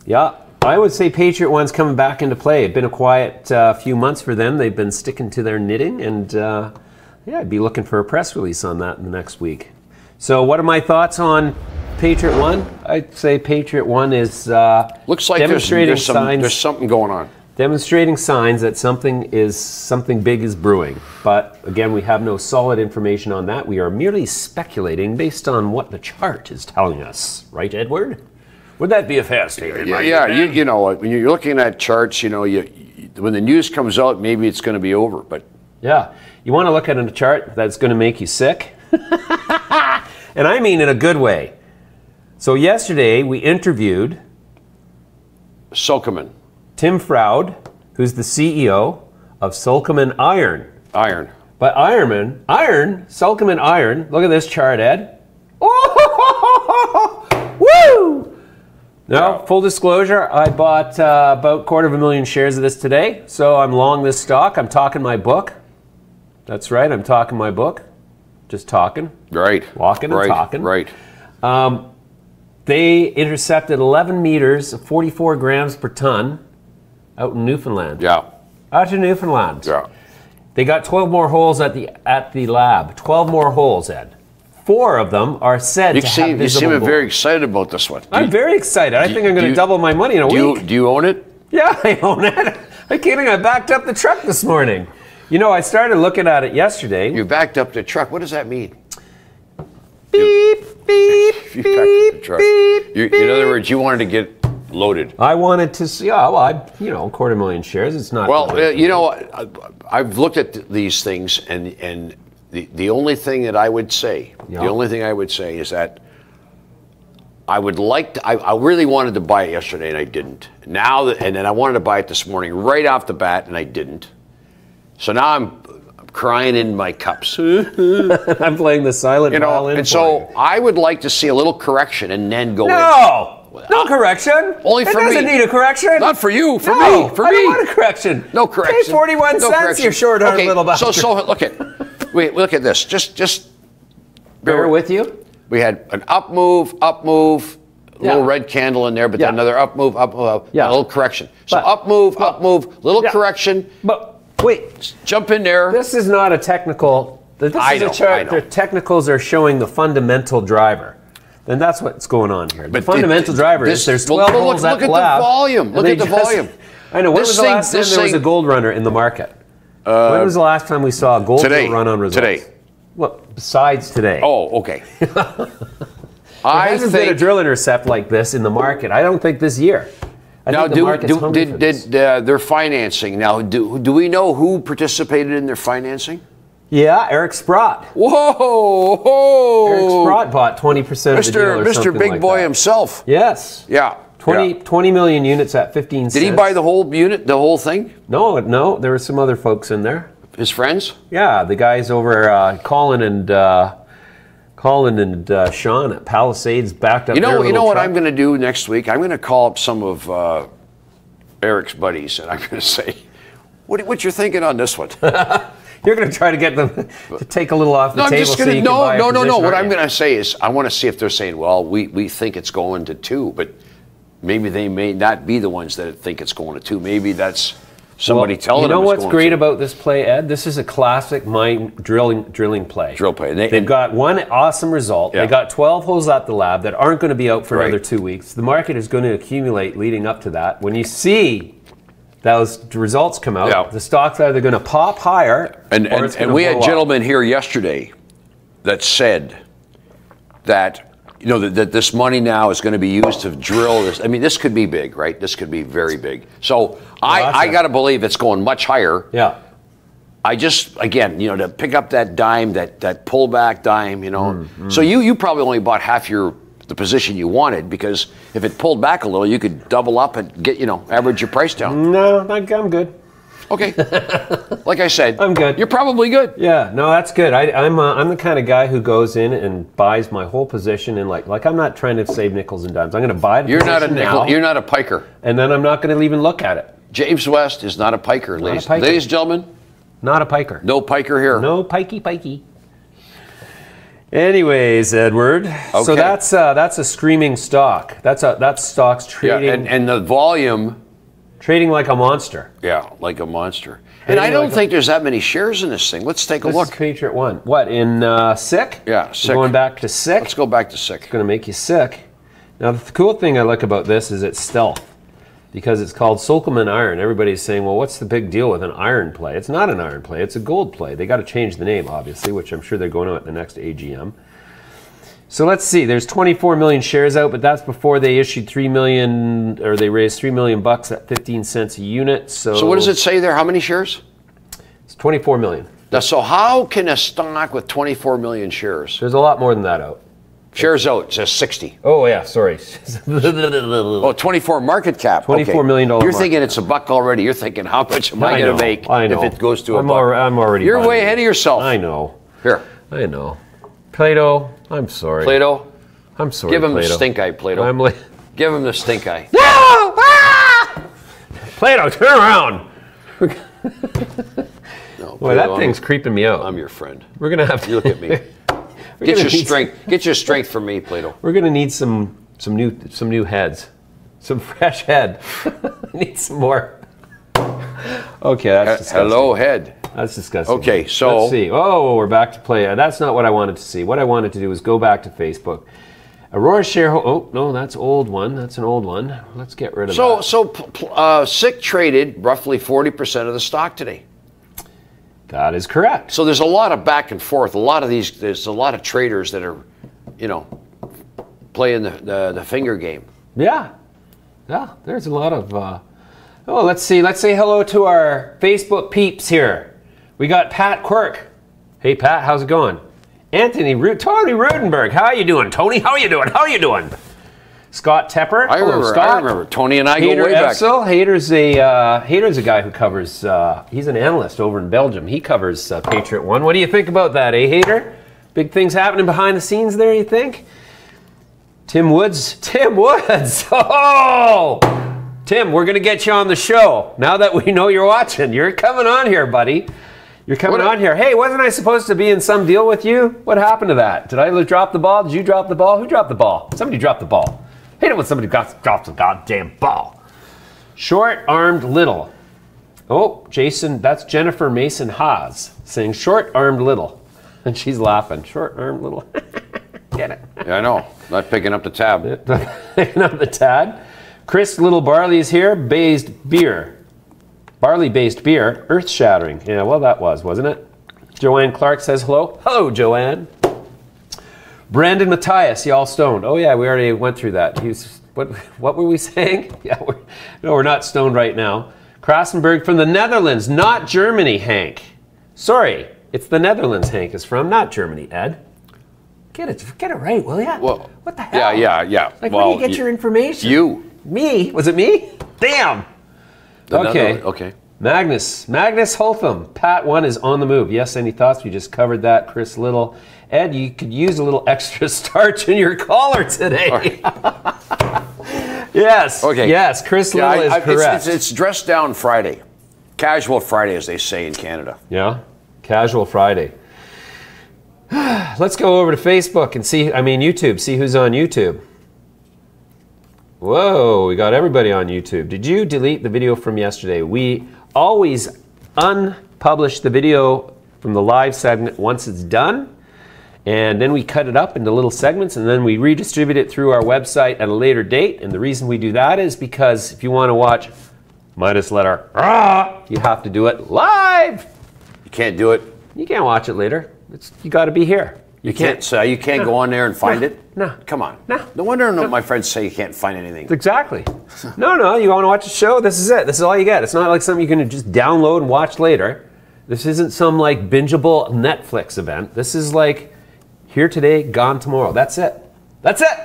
Yeah, I would say Patriot One's coming back into play. It's been a quiet few months for them. They've been sticking to their knitting, and yeah, I'd be looking for a press release on that in the next week. So, what are my thoughts on Patriot One? I'd say Patriot One is looks like there's something going on. Demonstrating signs that something big is brewing. But again, we have no solid information on that. We are merely speculating based on what the chart is telling us. Right, Edward? Would that be a fair statement? Yeah, you know, when you're looking at charts, you know, when the news comes out, maybe it's going to be over. But yeah, you want to look at a chart that's going to make you sick? And I mean in a good way. So yesterday, we interviewed Sulkeman. Tim Froud, who's the CEO of Sulkeman Iron. But Sulkeman Iron, look at this chart, Ed. Oh, woo! Now, full disclosure, I bought about 250,000 shares of this today, so I'm long this stock. I'm talking my book. That's right, I'm talking my book. Just talking. Right. Walking and talking. Right. They intercepted 11 meters, 44 grams per ton. Out in Newfoundland. Yeah. Out in Newfoundland. Yeah. They got 12 more holes at the lab. 12 more holes, Ed. 4 of them are said to have visible You seem gold. very excited about this one. I'm very excited. I think I'm going to double my money in a week. Do you own it? Yeah, I own it. I'm kidding. I backed up the truck this morning. You know, I started looking at it yesterday. You backed up the truck. What does that mean? Beep, beep, you backed up the truck. In other words, you wanted to get loaded. I wanted to see, well, 250,000 shares. It's not. Well, you know, I've looked at these things, and the only thing that I would say, is that I would like to. I really wanted to buy it yesterday, and I didn't. And then I wanted to buy it this morning, right off the bat, and I didn't. So now I'm crying in my cups. I'm playing the silent violin. And so I would like to see a little correction, and then go in. No correction. Only for me. It doesn't need a correction. Not for you. For me. I don't want a correction. No correction. Pay 41 cents, you short-armed little bastard. So look at this. Just bear with you. We had an up move, little red candle in there, but then another up move, a little correction. So up move, little correction. But wait. Jump in there. This is not a technical. This is a chart. The technicals are showing the fundamental driver. Then that's what's going on here. The fundamental driver is there's 12 holes at the lab. Look at the volume. I know. When was the last time there was a gold runner in the market? When was the last time we saw a gold run on results? Today. What, besides today? Oh, okay. There hasn't been a drill intercept like this in the market. I don't think this year. I think the market's hungry for this. Their financing, now, do we know who participated in their financing? Yeah, Eric Sprott. Whoa! Eric Sprott bought 20% of the deal or Mr. something Big like Boy that. himself. Yes. Yeah. 20 million units at 15 cents. Did he buy the whole unit, the whole thing? No. There were some other folks in there. His friends? Yeah, the guys over Colin and Sean at Palisades backed up. You know what I'm going to do next week? I'm going to call up some of Eric's buddies, and I'm going to say, "What you're thinking on this one?" You're going to try to get them to take a little off the table. No. What I'm going to say is, I want to see if they're saying, "Well, we think it's going to 2," but maybe they may not be the ones that think it's going to 2. Maybe that's somebody telling them. You know what's great about this play, Ed? This is a classic mine drilling play. Drill play. They've got one awesome result. Yeah. They got 12 holes at the lab that aren't going to be out for another 2 weeks. The market is going to accumulate leading up to that. When you see those results come out, Yeah. the stock's either going to pop higher And or it's gonna we had blow up. gentlemen here yesterday that said that that this money now is going to be used to drill this. I mean, this could be big, right? This could be very big. So I got to believe it's going much higher. Yeah. I just, again, to pick up that dime, that pullback dime, So you probably only bought half the position you wanted, because if it pulled back a little, you could double up and get, average your price down. No, I'm good. Okay. Like I said, I'm good. You're probably good. Yeah, no, that's good. I'm the kind of guy who goes in and buys my whole position, and like I'm not trying to save nickels and dimes. I'm going to buy the You're position not a nickel. now, You're not a piker. and then I'm not going to even look at it. James West is not a piker, ladies and gentlemen. Not a piker. No piker here. No pikey. Anyways, Edward. Okay. So that's a screaming stock. That stock's trading and the volume. trading like a monster. Yeah, like a monster. And I don't think there's that many shares in this thing. Let's take a This look. is Patriot One. What, in SICK? Yeah, We're SICK. going back to SICK. Let's go back to SICK. It's going to make you sick. Now, the cool thing I like about this is it's stealth, because it's called Solomon Iron. Everybody's saying, well, what's the big deal with an iron play? It's not an iron play. It's a gold play. They got to change the name, obviously, which I'm sure they're going to at the next AGM. So let's see. There's 24 million shares out, but that's before they issued 3 million, or they raised $3 million at 15 cents a unit. So what does it say there? How many shares? It's 24 million. Now, so how can a stock with 24 million shares? There's a lot more than that out. Shares out, it says 60. Oh, yeah, sorry. Oh, 24 market cap. $24 million You're market thinking it's a buck already. You're thinking, how much am I going to make if it goes to a buck? I'm already You're buying way it. ahead of yourself. I know. Here, I know. Plato, I'm sorry. Plato. I'm sorry, Give him Plato. the stink eye, Plato. Give him the stink eye. No! Ah! Plato, turn around. No, Boy, that Plato, thing's creeping me out. I'm your friend. We're gonna have to You look at me. Get your strength. Get your strength from me, Plato. We're gonna need some new heads, some fresh head. Need some more. Okay, that's disgusting. Hello, head. That's disgusting. Okay, so let's see. Oh, we're back to play. That's not what I wanted to see. What I wanted to do was go back to Facebook. Aurora shareholder. Oh no, that's old one. That's an old one. Let's get rid of that. So SICK traded roughly 40% of the stock today. That is correct. So there's a lot of back and forth. There's a lot of traders that are, playing the finger game. Yeah. There's a lot of. Oh, let's see. Let's say hello to our Facebook peeps here. We got Pat Quirk. Hey, Pat, how's it going? Tony Rudenberg. How are you doing, Tony? How are you doing? Scott Tepper. I remember. Tony and I go way back. Hater's a guy who covers. He's an analyst over in Belgium. He covers Patriot One. What do you think about that, Hater? Big things happening behind the scenes there, you think? Tim Woods. Oh, Tim, we're gonna get you on the show now that we know you're watching. You're coming on here, buddy. You're coming on here. Hey, wasn't I supposed to be in some deal with you? What happened to that? Did I drop the ball? Did you drop the ball? Who dropped the ball? Somebody dropped the ball. Hate it when somebody drops the goddamn ball. Short-armed little. Oh, Jason, that's Jennifer Mason Haas saying short-armed little. And she's laughing. Short-armed little. Get it? Yeah, I know. Not picking up the tab. Picking up the tab. Chris Little Barley's here. Barley-based beer. Earth-shattering. Yeah, well, that wasn't it? Joanne Clark says hello. Hello, Joanne. Brandon Matthias, y'all stoned. Oh yeah, we already went through that. What were we saying? Yeah, we're not stoned right now. Krassenberg from the Netherlands, not Germany, Hank. Sorry, it's the Netherlands Hank is from, not Germany, Ed. Get it right, will ya? Well, what the hell? Yeah. Like, where do you get your information? You. Me? Was it me? Damn. Okay. Magnus Holtham. Pat 1 is on the move. Yes, any thoughts? We just covered that. Chris Little. Ed, you could use a little extra starch in your collar today. Right. Yes. Okay. Yes, Chris Little is correct. It's dressed down Friday. Casual Friday, as they say in Canada. Yeah, casual Friday. Let's go over to Facebook and YouTube. See who's on YouTube. Whoa, we got everybody on YouTube. Did you delete the video from yesterday? We always unpublish the video from the live segment once it's done, and then we cut it up into little segments, and then we redistribute it through our website at a later date. And the reason we do that is because if you want to watch Midas Letter RAW. You have to do it live. You can't do it. You can't watch it later. You got to be here. You can't go on there and find it? No. Come on. No. No wonder my friends say you can't find anything. Exactly. No, you want to watch a show? This is it. This is all you get. It's not like something you can just download and watch later. This isn't some like bingeable Netflix event. This is like here today, gone tomorrow. That's it. That's it.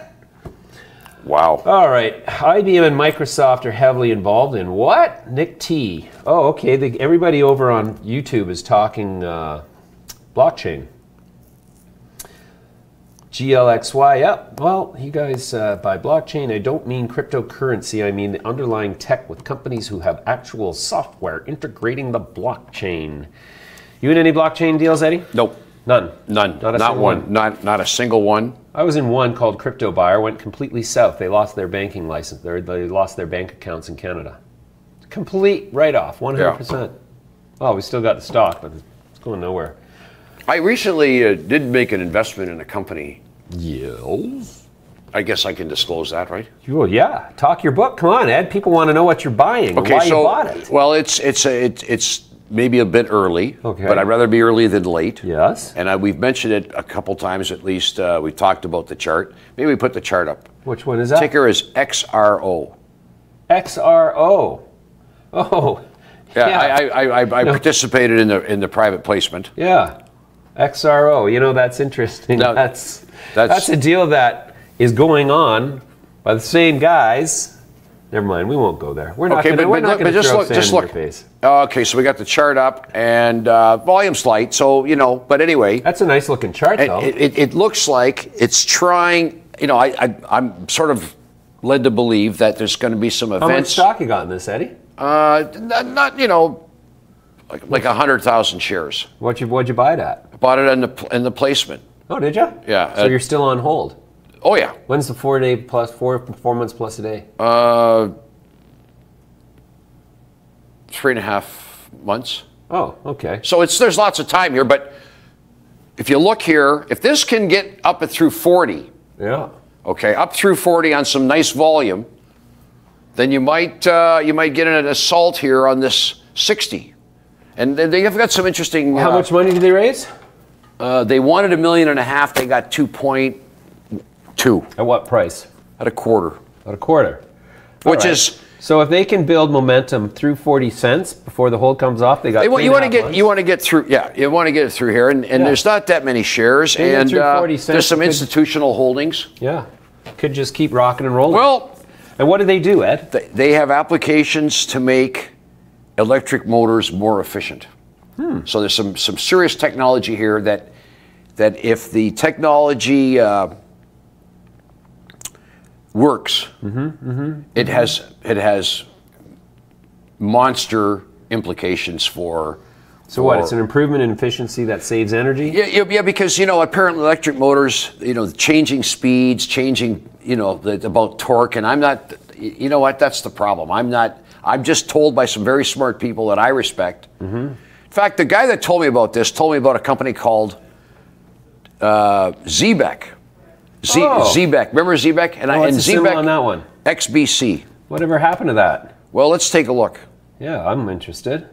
Wow. All right. IBM and Microsoft are heavily involved in what? Nick T. Oh, okay. Everybody over on YouTube is talking blockchain. GLXY, yep. Well, you guys, by blockchain, I don't mean cryptocurrency. I mean the underlying tech with companies who have actual software integrating the blockchain. You in any blockchain deals, Eddie? Nope. None. None. Not one. Not a single one. I was in one called Crypto Buyer. Went completely south. They lost their banking license. They lost their bank accounts in Canada. Complete write-off, 100%. Yeah. Oh, we still got the stock, but it's going nowhere. I recently did make an investment in a company. Yes. I guess I can disclose that, right? Well, yeah. Talk your book. Come on, Ed. People want to know what you're buying. Okay, why so you bought it. well, it's maybe a bit early, okay, but I'd rather be early than late. Yes. And we've mentioned it a couple times at least. We talked about the chart. Maybe we put the chart up. Which one is that? Ticker is XRO. XRO. Oh. Yeah. I participated in the private placement. Yeah. XRO. You know, that's interesting. Now, that's a deal that is going on by the same guys. Never mind, we won't go there. We're not going to throw sand in your face. Okay, so we got the chart up, and volume's light, so, but anyway. That's a nice looking chart, though. It looks like it's trying, I'm sort of led to believe that there's going to be some events. How much stock you got in this, Eddie? Not like 100,000 shares. What'd you buy it at? I bought it in the placement. Oh, did you? Yeah. So you're still on hold? Oh, yeah. When's the 4 months plus a day? 3.5 months. Oh, okay. So there's lots of time here, but if you look here, if this can get up through 40, yeah, okay, up through 40 on some nice volume, then you might get an assault here on this 60, and they've got some interesting. How much money did they raise? They wanted $1.5 million. They got 2.2. At what price? At a quarter. At a quarter. Which is. So if they can build momentum through 40 cents before the hold comes off, they got. You want to get through. Yeah, you want to get it through here, and there's not that many shares, and there's some institutional holdings. Yeah, could just keep rocking and rolling. Well, and what do they do, Ed? They have applications to make electric motors more efficient. So there's some serious technology here that if the technology works, it has monster implications for. So what? It's an improvement in efficiency that saves energy. Yeah, because apparently electric motors, changing speeds, about torque, and I'm not. You know what? That's the problem. I'm just told by some very smart people that I respect. In fact, the guy that told me about this told me about a company called Zeebeck. Zeebeck. Remember Zeebeck? And what's the symbol on that one? XBC. Whatever happened to that? Well, let's take a look. Yeah, I'm interested.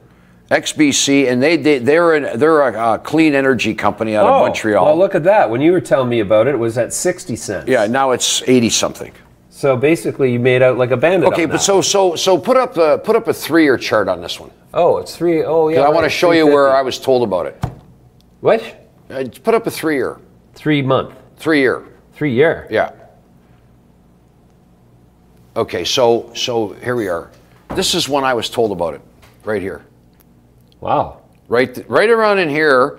XBC, and they're a clean energy company out of Montreal. Well, look at that. When you were telling me about it, it was at 60 cents. Yeah, now it's 80 something. So basically, you made out like a bandit. Okay, but so put up a 3-year chart on this one. Oh, it's 3. Oh, yeah. I want to show you where I was told about it. What? Put up a 3-year. 3 month. 3-year. 3 year. Yeah. Okay, so here we are. This is when I was told about it, right here. Wow. Right around in here.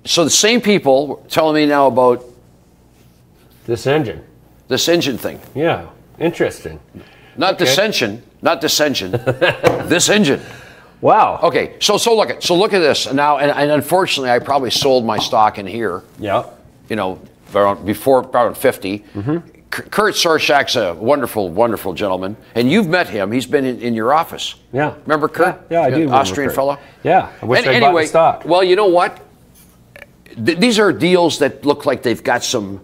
So the same people telling me now about this engine. This engine thing. Yeah, interesting. Not dissension. This engine. Wow. Okay, so look at this now, and unfortunately, I probably sold my stock in here. Yeah. Before around 50. Kurt Sorshak's a wonderful, wonderful gentleman, and you've met him. He's been in your office. Yeah. Remember Kurt? Yeah, I do. Austrian fellow. Yeah. I wish I bought the stock. Well, you know what? These are deals that look like they've got some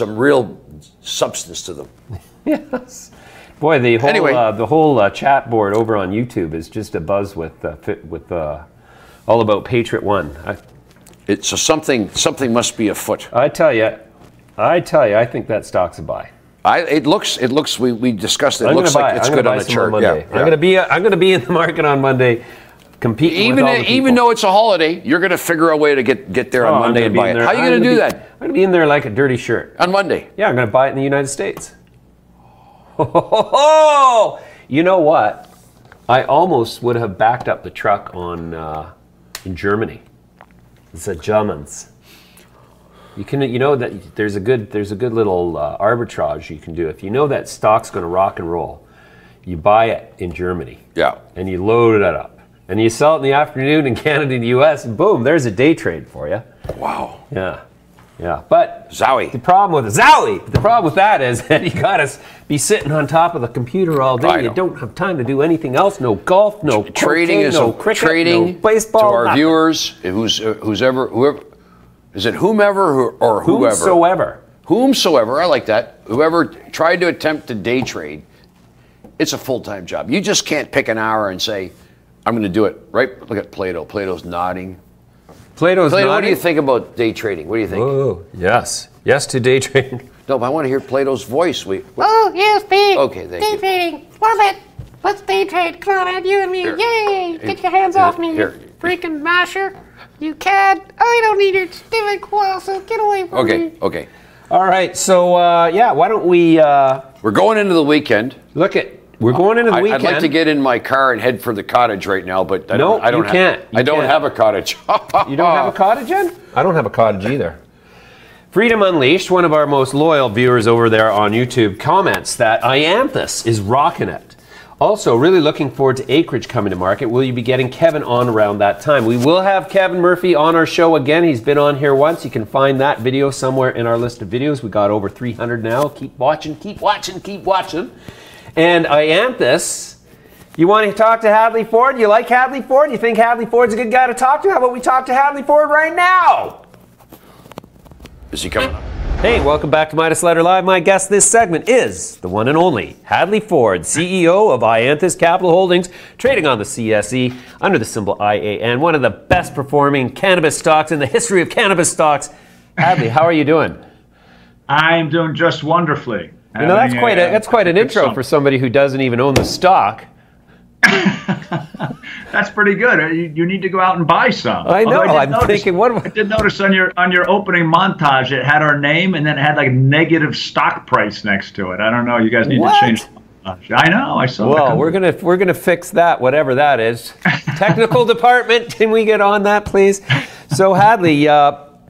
real substance to them. Yes. Boy, the whole Anyway. the whole chat board over on YouTube is just a buzz with all about Patriot One. It's something must be afoot. I tell you, I think that stock's a buy. It looks. We discussed it. It I'm looks gonna buy like it. it's I'm good gonna on buy the some chart. on Monday. Yeah. I'm gonna be in the market on Monday, competing with all the people. Even though it's a holiday, you're going to figure a way to get there on Monday and buy it. How are you going to do that? I'm going to be in there like a dirty shirt. On Monday? Yeah, I'm going to buy it in the United States. Oh, you know what? I almost would have backed up the truck on in Germany. It's a Germans. You know that there's a good little arbitrage you can do. If you know that stock's going to rock and roll, you buy it in Germany. Yeah. And you load it up. And you sell it in the afternoon in Canada and the US, and boom, there's a day trade for you. Wow. Yeah. Yeah. But Zowie. the problem with that is that you gotta be sitting on top of the computer all day. You don't have time to do anything else. No golf, no trading, coaching, no cricket, no baseball. To our nothing. viewers, whoever is it whomever or whoever? Whomsoever, I like that. Whoever tried to attempt to day trade, it's a full-time job. You just can't pick an hour and say, I'm going to do it. Right? Look at Plato. Plato's nodding. Plato's nodding? What do you think about day trading? What do you think? Oh, yes. Yes to day trading. No, but I want to hear Plato's voice. Oh, yes, babe. Okay, thank you. Day trading. Love it. Let's day trade. Come on, Ed, you and me. Here. Yay. Get your hands off me, Here. you freaking masher. You cad. I don't need your stupid quail, so get away from me. Okay. All right. So, yeah, why don't we We're going into the weekend. we're going into the weekend. I'd like to get in my car and head for the cottage right now, but I don't you can't. I don't have a cottage. You don't have a cottage in? I don't have a cottage either. Freedom Unleashed, one of our most loyal viewers over there on YouTube, comments that iAnthus is rocking it. Also, really looking forward to Acreage coming to market. Will you be getting Kevin on around that time? We will have Kevin Murphy on our show again. He's been on here once. You can find that video somewhere in our list of videos. We got over 300 now. Keep watching, keep watching, keep watching. And iAnthus, you want to talk to Hadley Ford? You like Hadley Ford? You think Hadley Ford's a good guy to talk to? How about we talk to Hadley Ford right now? Is he coming up? Hey, welcome back to Midas Letter Live. My guest this segment is the one and only Hadley Ford, CEO of iAnthus Capital Holdings, trading on the CSE under the symbol IAN, one of the best performing cannabis stocks in the history of cannabis stocks. Hadley, how are you doing? I'm doing just wonderfully. You know, that's quite an intro for somebody who doesn't even own the stock. That's pretty good. You need to go out and buy some. I know. I'm thinking, what? I did notice on your opening montage, it had our name and then it had like a negative stock price next to it. I don't know. You guys need to change the montage. I know. I saw. Well, we're gonna fix that, whatever that is. Technical department, can we get on that, please? So, Hadley,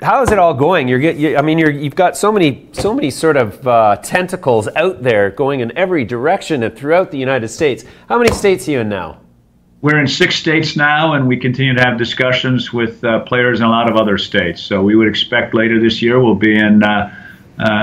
how is it all going? You've got so many sort of tentacles out there going in every direction and throughout the United States. How many states are you in now? We're in 6 states now, and we continue to have discussions with players in a lot of other states. So we would expect later this year we'll be in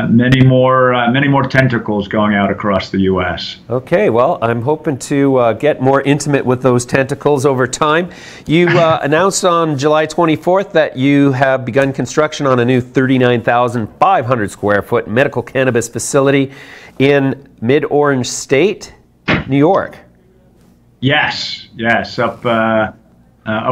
many more tentacles going out across the U.S. Okay, well, I'm hoping to get more intimate with those tentacles over time. You announced on July 24th that you have begun construction on a new 39,500 square foot medical cannabis facility in Mid-Orange State, New York. Yes, up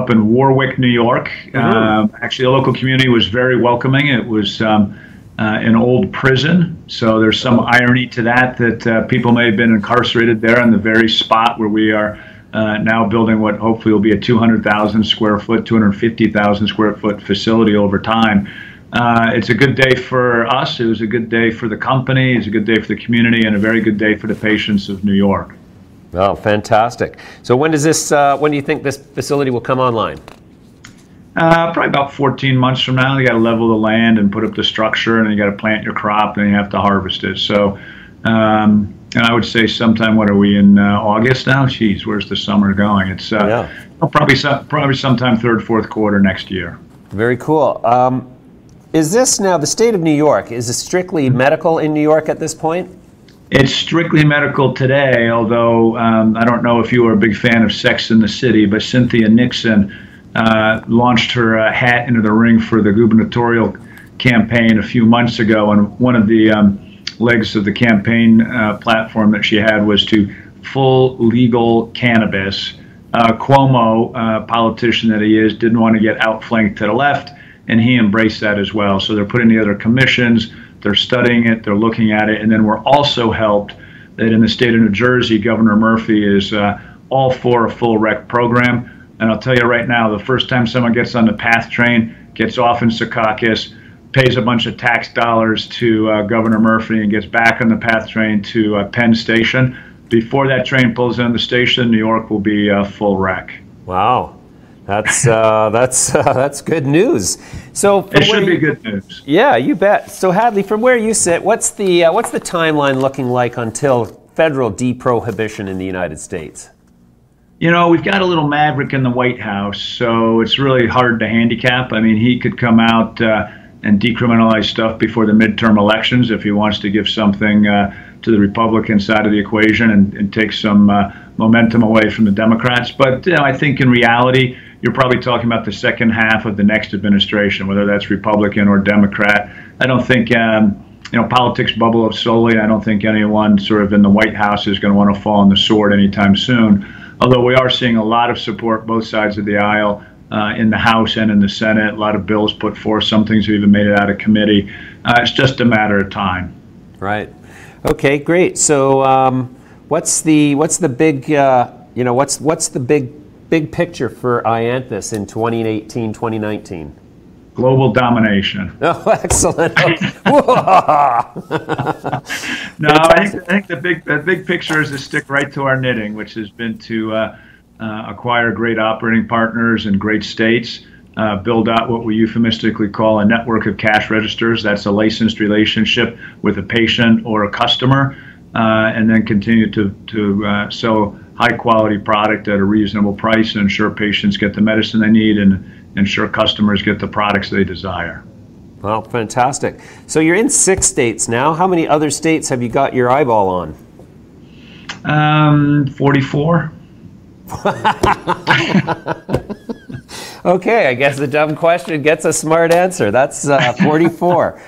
in Warwick, New York. Actually, the local community was very welcoming. It was an old prison, so there's some irony to that people may have been incarcerated there in the very spot where we are now building what hopefully will be a 200,000 square foot, 250,000 square foot facility over time. It's a good day for us. It was a good day for the company. It's a good day for the community, and a very good day for the patients of New York. Oh, fantastic. So when do you think this facility will come online? Probably about 14 months from now. You got to level the land and put up the structure, and then you got to plant your crop, and you have to harvest it. So, and I would say sometime, what are we in August now? Geez, where's the summer going? It's probably sometime third, fourth quarter next year. Very cool. Is this now the state of New York? Is it strictly medical in New York at this point? It's strictly medical today, although I don't know if you are a big fan of Sex and the City, but Cynthia Nixon launched her hat into the ring for the gubernatorial campaign a few months ago, and one of the legs of the campaign platform that she had was to full legal cannabis. Cuomo, politician that he is, didn't want to get outflanked to the left, and he embraced that as well. So they're putting together commissions, they're studying it, they're looking at it, and then we're also helped that in the state of New Jersey, Governor Murphy is all for a full rec program. And I'll tell you right now, the first time someone gets on the PATH train, gets off in Secaucus, pays a bunch of tax dollars to Governor Murphy and gets back on the PATH train to Penn Station, before that train pulls into the station, New York will be full rec. Wow, that's good news. So it should be good news. Yeah, you bet. So Hadley, from where you sit, what's the timeline looking like until federal deprohibition in the United States? You know, we've got a little maverick in the White House, so it's really hard to handicap. I mean, he could come out and decriminalize stuff before the midterm elections if he wants to give something to the Republican side of the equation and take some momentum away from the Democrats. But you know, I think in reality, you're probably talking about the second half of the next administration, whether that's Republican or Democrat. I don't think you know, politics bubble up slowly. I don't think anyone sort of in the White House is going to want to fall on the sword anytime soon. Although we are seeing a lot of support both sides of the aisle in the House and in the Senate. A lot of bills put forth. Some things have even made it out of committee. It's just a matter of time. Right. Okay, great. So what's the big you know, what's the big picture for iAnthus in 2018, 2019? Global domination. Oh, excellent. No, I think the big picture is to stick right to our knitting, which has been to acquire great operating partners in great states, build out what we euphemistically call a network of cash registers. That's a licensed relationship with a patient or a customer, and then continue to sell high quality product at a reasonable price and ensure patients get the medicine they need and ensure customers get the products they desire. Well, fantastic. So you're in 6 states now. How many other states have you got your eyeball on? 44. Okay, I guess a dumb question gets a smart answer. That's 44.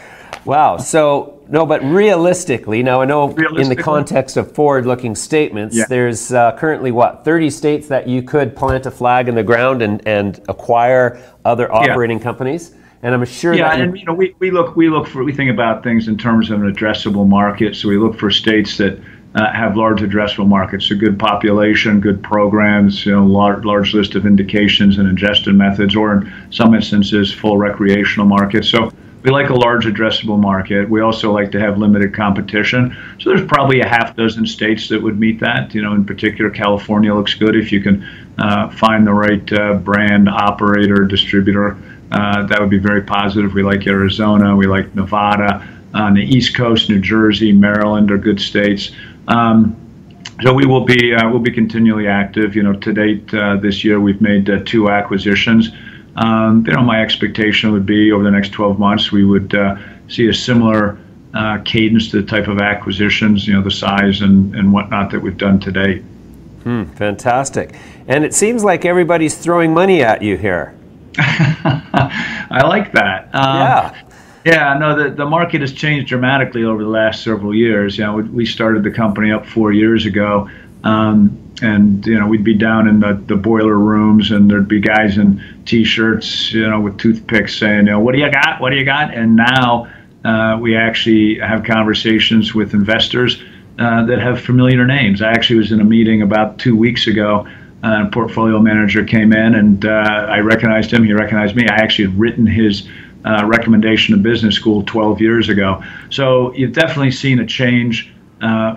Wow. So, no, but realistically, now I know in the context of forward-looking statements, there's currently, what, 30 states that you could plant a flag in the ground and acquire other operating companies? And I'm sure that... and you know, we think about things in terms of an addressable market, so we look for states that have large addressable markets, so good population, good programs, you know, large list of indications and ingestion methods, or in some instances, full recreational markets. So we like a large addressable market. We also like to have limited competition. So there's probably a half dozen states that would meet that. You know, in particular, California looks good if you can find the right brand, operator, distributor. That would be very positive. We like Arizona. We like Nevada. On the East Coast, New Jersey, Maryland are good states. So we'll be continually active. You know, to date this year we've made 2 acquisitions. You know, my expectation would be over the next 12 months we would see a similar cadence to the type of acquisitions, you know, the size and whatnot that we've done to date. Fantastic. And it seems like everybody's throwing money at you here. I like that. Yeah, no, the market has changed dramatically over the last several years. You know, we started the company up 4 years ago, and you know, we'd be down in the boiler rooms, and there'd be guys in T-shirts, you know, with toothpicks saying, you know, what do you got? What do you got? And now we actually have conversations with investors that have familiar names. I actually was in a meeting about 2 weeks ago. A portfolio manager came in, and I recognized him. He recognized me. I actually had written his recommendation to business school 12 years ago. So you've definitely seen a change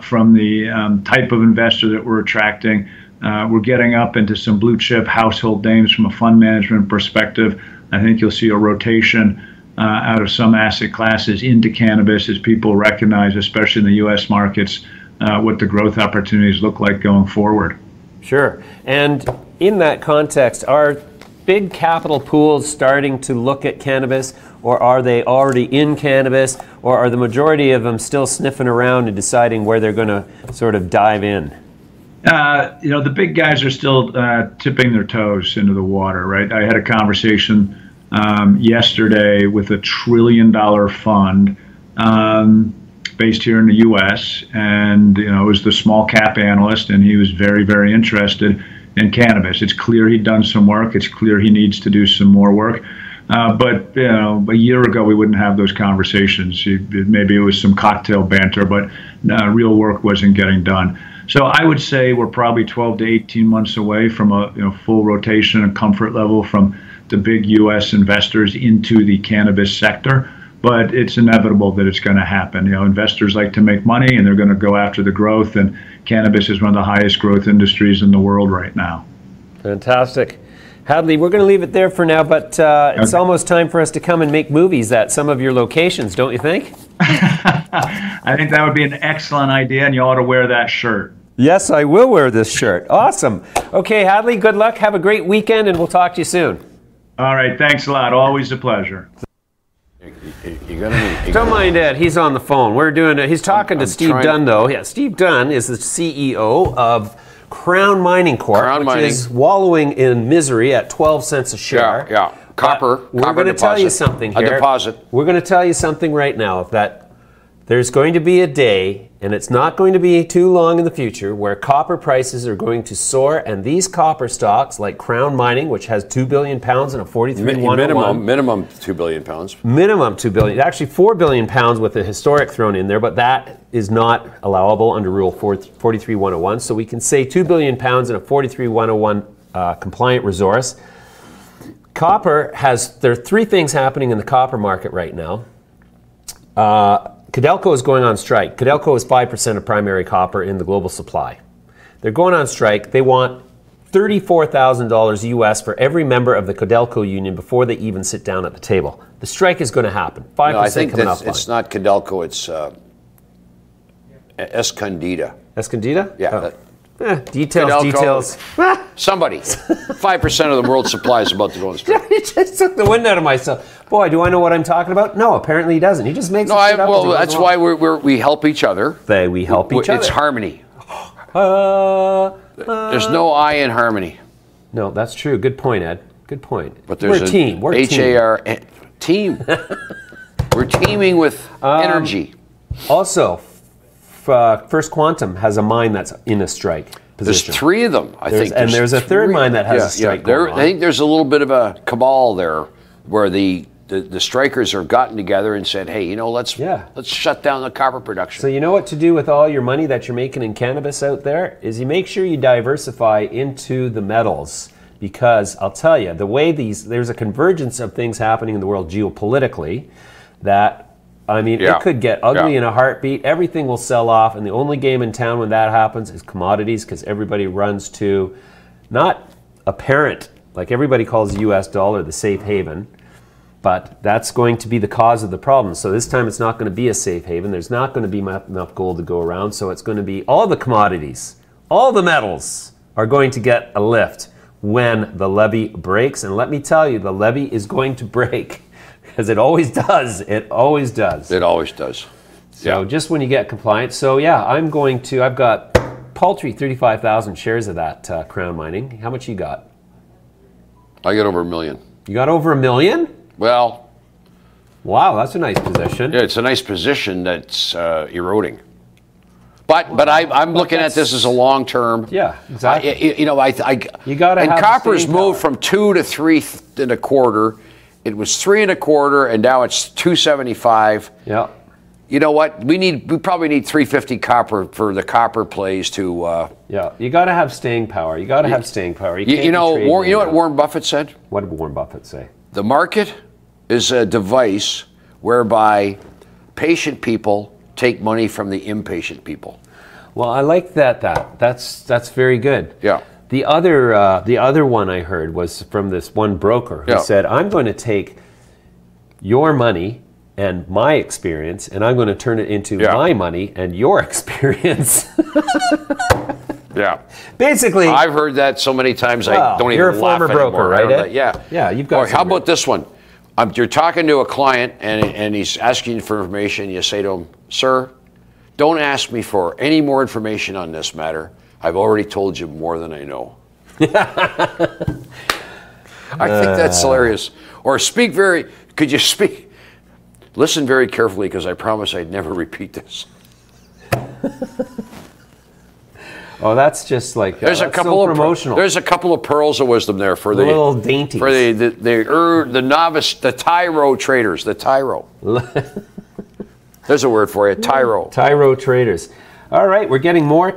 from the type of investor that we're attracting. We're getting up into some blue chip household names from a fund management perspective. I think you'll see a rotation out of some asset classes into cannabis as people recognize, especially in the U.S. markets, what the growth opportunities look like going forward. Sure. And in that context, are big capital pools starting to look at cannabis, or are they already in cannabis, or are the majority of them still sniffing around and deciding where they're going to sort of dive in? You know, the big guys are still tipping their toes into the water, right? I had a conversation yesterday with $1 trillion fund. based here in the U.S., and was the small cap analyst, and he was very, very interested in cannabis. It's clear he'd done some work. It's clear he needs to do some more work. But a year ago we wouldn't have those conversations. Maybe it was some cocktail banter, but real work wasn't getting done. So I would say we're probably 12 to 18 months away from a full rotation and comfort level from the big U.S. investors into the cannabis sector. But it's inevitable that it's going to happen. Investors like to make money, and they're going to go after the growth. And cannabis is one of the highest growth industries in the world right now. Fantastic. Hadley, we're going to leave it there for now, but it's almost time for us to come and make movies at some of your locations, don't you think? I think that would be an excellent idea, and you ought to wear that shirt. Yes, I will wear this shirt. Awesome. Okay, Hadley, good luck. Have a great weekend, and we'll talk to you soon. All right, thanks a lot. Always a pleasure. Don't mind Ed, he's on the phone. He's talking to Steve Dunn, though. Yeah, Steve Dunn is the CEO of Crown Mining Corp, which is wallowing in misery at 12 cents a share. Yeah. Copper. We're going to tell you something here. A deposit. We're going to tell you something right now, that there's going to be a day, and it's not going to be too long in the future, where copper prices are going to soar, and these copper stocks, like Crown Mining, which has 2 billion pounds and a 43-101. Minimum 2 billion pounds. Minimum 2 billion. Actually, 4 billion pounds with the historic thrown in there, but that is not allowable under Rule 43-101. So we can say 2 billion pounds and a 43-101 compliant resource. Copper there are three things happening in the copper market right now. Codelco is going on strike. Codelco is 5% of primary copper in the global supply. They're going on strike. They want $34,000 US for every member of the Codelco union before they even sit down at the table. The strike is going to happen. 5% I think coming up. It's not Codelco, it's Escondida. Escondida? Yeah. Details, Codelco, details. Somebody. 5% of the world's supply is about to go on strike. He just took the wind out of myself. Boy, do I know what I'm talking about? No, apparently he doesn't. He just makes it up. Well, that's why we help each other. We help each other. It's harmony. There's no I in harmony. No, that's true. Good point, Ed. Good point. But there's we're a team. We're HAR team. We're teaming with energy. Also, First Quantum has a mine that's in a strike position. There's three of them, I think. And there's a third mine that has a strike going on. I think there's a little bit of a cabal there where the strikers have gotten together and said, hey, let's shut down the copper production. So you know what to do with all your money that you're making in cannabis out there is you make sure you diversify into the metals, because I'll tell you, the way there's a convergence of things happening in the world geopolitically that, it could get ugly in a heartbeat. Everything will sell off, and the only game in town when that happens is commodities, because everybody runs to not a parent, like everybody calls the US dollar the safe haven, but that's going to be the cause of the problem. So this time it's not going to be a safe haven. There's not going to be enough gold to go around, so it's going to be all the commodities, all the metals are going to get a lift when the levee breaks. And let me tell you, the levee is going to break. Because it always does. It always does. It always does. So just when you get compliant. So yeah, I've got paltry 35,000 shares of that Crown Mining. How much you got? I got over 1 million. You got over 1 million? Well. Wow, that's a nice position. Yeah, it's a nice position that's eroding. But I'm looking at this as a long term. Yeah, exactly. You got to have. And copper's moved from 2 to 3 1/4. It was 3 1/4, and now it's 2.75. Yeah. You know what? We probably need 350 copper for the copper plays to. Yeah, you got to have staying power. You got to have staying power. You know what Warren Buffett said? What did Warren Buffett say? The market is a device whereby patient people take money from the impatient people. Well, I like that. That's very good. Yeah. The other one I heard was from this one broker who said, I'm going to take your money and my experience, and I'm going to turn it into my money and your experience. Yeah. Basically. I've heard that so many times I don't even laugh anymore. You're a former broker, right? Yeah. Yeah, you've got. Or how about this one? You're talking to a client and he's asking you for information. You say to him, sir, don't ask me for any more information on this matter. I've already told you more than I know. I think that's hilarious. Or could you speak? Listen very carefully, because I promise I'd never repeat this. Oh, that's just like there's a couple of promotional. There's a couple of pearls of wisdom there for the little dainties, for the novice, the tyro traders, the tyro. There's a word for you, tyro. Tyro traders. All right, we're getting more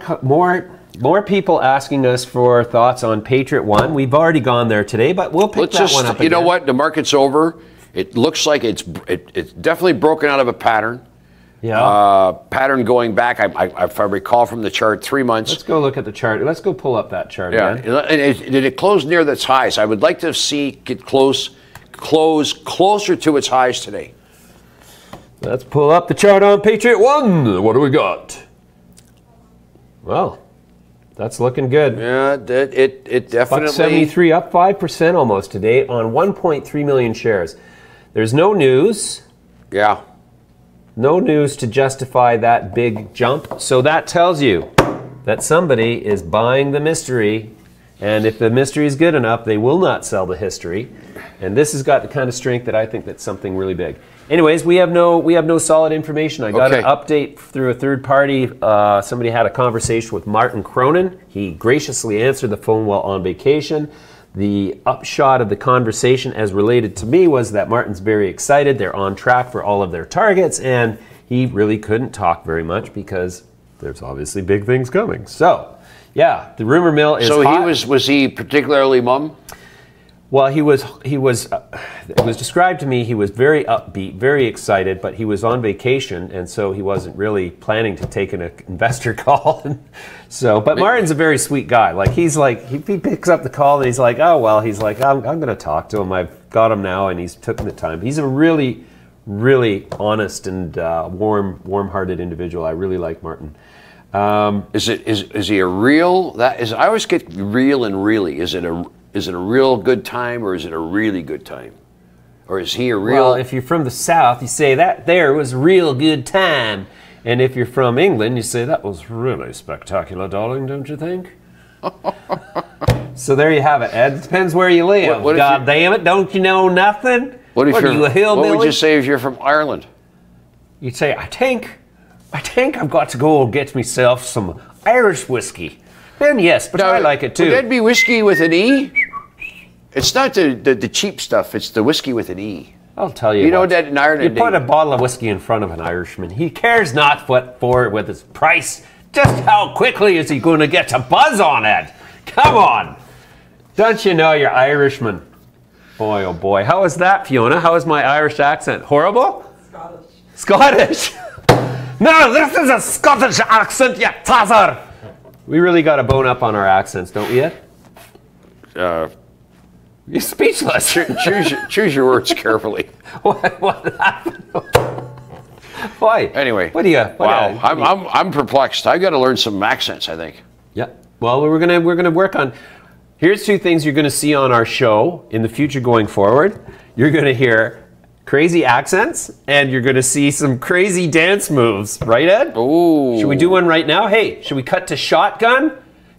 people asking us for thoughts on Patriot One. We've already gone there today, but we'll pick that one up again. You know what? The market's over. It looks like it's definitely broken out of a pattern. Yeah. Pattern going back, if I recall from the chart, 3 months. Let's go look at the chart. Let's go pull up that chart again. And it closed near its highs. I would like to see it close closer to its highs today. Let's pull up the chart on Patriot One. What do we got? Well, that's looking good. Yeah, it definitely. $1.73, up 5% almost today on 1.3 million shares. There's no news. Yeah. No news to justify that big jump. So that tells you that somebody is buying the mystery. And if the mystery is good enough, they will not sell the history. And this has got the kind of strength that I think that's something really big. Anyways, we have no solid information. I got an update through a third party. Somebody had a conversation with Martin Cronin. He graciously answered the phone while on vacation. The upshot of the conversation as related to me was that Martin's very excited. They're on track for all of their targets, and he really couldn't talk very much because there's obviously big things coming. So, yeah, the rumor mill is hot. Was he particularly mum? Well, it was described to me he was very upbeat, very excited, but he was on vacation, and so he wasn't really planning to take an investor call. But Martin's a very sweet guy. Like, he picks up the call and he's like, oh, well, he's like, I'm going to talk to him. I've got him now, and he's taken the time. He's a really, really honest and warm-hearted individual. I really like Martin. Is he a real? I always get real and really. Is it a real good time, or is it a really good time? Or is he a real... Well, if you're from the South, you say that there was a real good time. And if you're from England, you say that was really spectacular, darling, don't you think? So there you have it, Ed. It depends where you live. God damn it, don't you know nothing? What are you, a hillbilly? What would you say if you're from Ireland? You'd say, I think I've got to go and get myself some Irish whiskey. And yes, but I like it too. Would that be whiskey with an E? It's not the cheap stuff. It's the whiskey with an E. I'll tell you. You know that in Ireland, you put a bottle of whiskey in front of an Irishman. He cares not what for with his price. Just how quickly is he going to get to buzz on it? Come on. Don't you know you're Irishman? Boy, oh boy. How is that, Fiona? How is my Irish accent? Horrible? Scottish. No, this is a Scottish accent, you tosser. We really got to bone up on our accents, don't we, Ed? You're speechless. Choose your words carefully. What happened? Why? Anyway. What do you? Wow, I'm perplexed. I've got to learn some accents, I think. Yeah. Well, we're gonna work on. Here's two things you're gonna see on our show in the future going forward. You're gonna hear crazy accents, and you're gonna see some crazy dance moves. Right, Ed? Ooh. Should we do one right now? Hey, should we cut to Shotgun?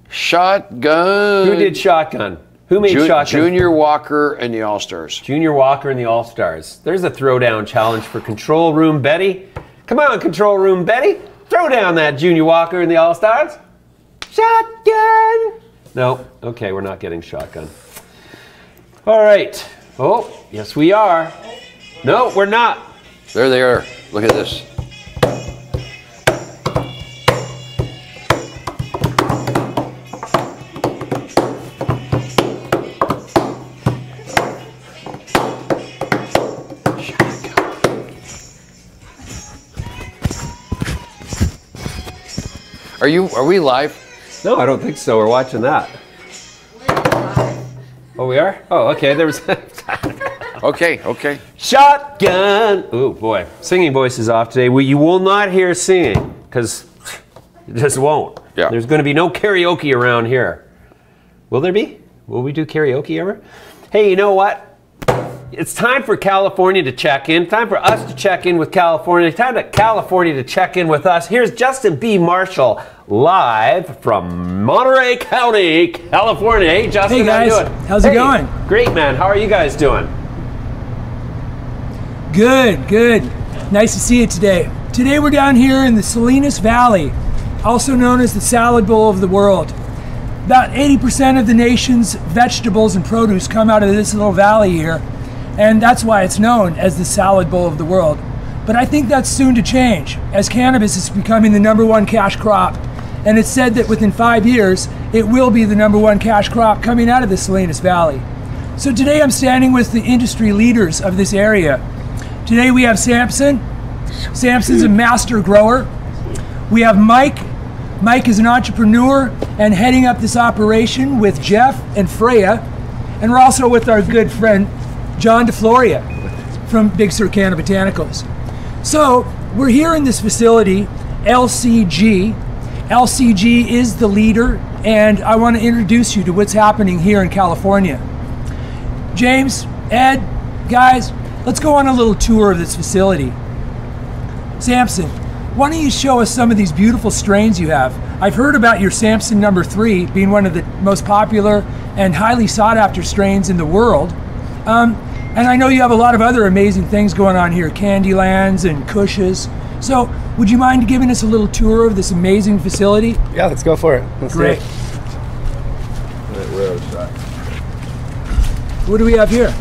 Shotgun. Who did Shotgun? Who made Shotgun? Junior Walker and the All-Stars. Junior Walker and the All-Stars. There's a throwdown challenge for Control Room Betty. Come on, Control Room Betty. Throw down that Junior Walker and the All-Stars. Shotgun. No. Okay, we're not getting Shotgun. All right. Oh, yes we are. No, we're not. There they are. Look at this. Are we live? No, I don't think so. We're watching that. Oh, we are? Oh, okay. There was. Okay. Shotgun. Oh boy, singing voice is off today. You will not hear singing because it just won't. Yeah. There's going to be no karaoke around here. Will there be? Will we do karaoke ever? Hey, you know what? It's time for California to check in. Time for us to check in with California. Time for California to check in with us. Here's Justin B. Marshall live from Monterey County, California. Hey, Justin, hey guys, how you doing? How's it going? Great, man. How are you guys doing? Good. Nice to see you today. Today we're down here in the Salinas Valley, also known as the salad bowl of the world. About 80% of the nation's vegetables and produce come out of this little valley here, and that's why it's known as the salad bowl of the world. But I think that's soon to change, as cannabis is becoming the #1 cash crop, and it's said that within 5 years, it will be the #1 cash crop coming out of the Salinas Valley. So today I'm standing with the industry leaders of this area. Today we have Samson. Samson's a master grower. We have Mike. Mike is an entrepreneur and heading up this operation with Jeff and Freya. And we're also with our good friend, John DeFloria from Big Sur Canada Botanicals. So we're here in this facility, LCG. LCG is the leader, and I want to introduce you to what's happening here in California. James, Ed, guys, let's go on a little tour of this facility. Samson, why don't you show us some of these beautiful strains you have? I've heard about your Samson #3 being one of the most popular and highly sought after strains in the world. And I know you have a lot of other amazing things going on here, Candylands and Kushes. So would you mind giving us a little tour of this amazing facility? Yeah, let's go for it. Let's Great. What do we have here?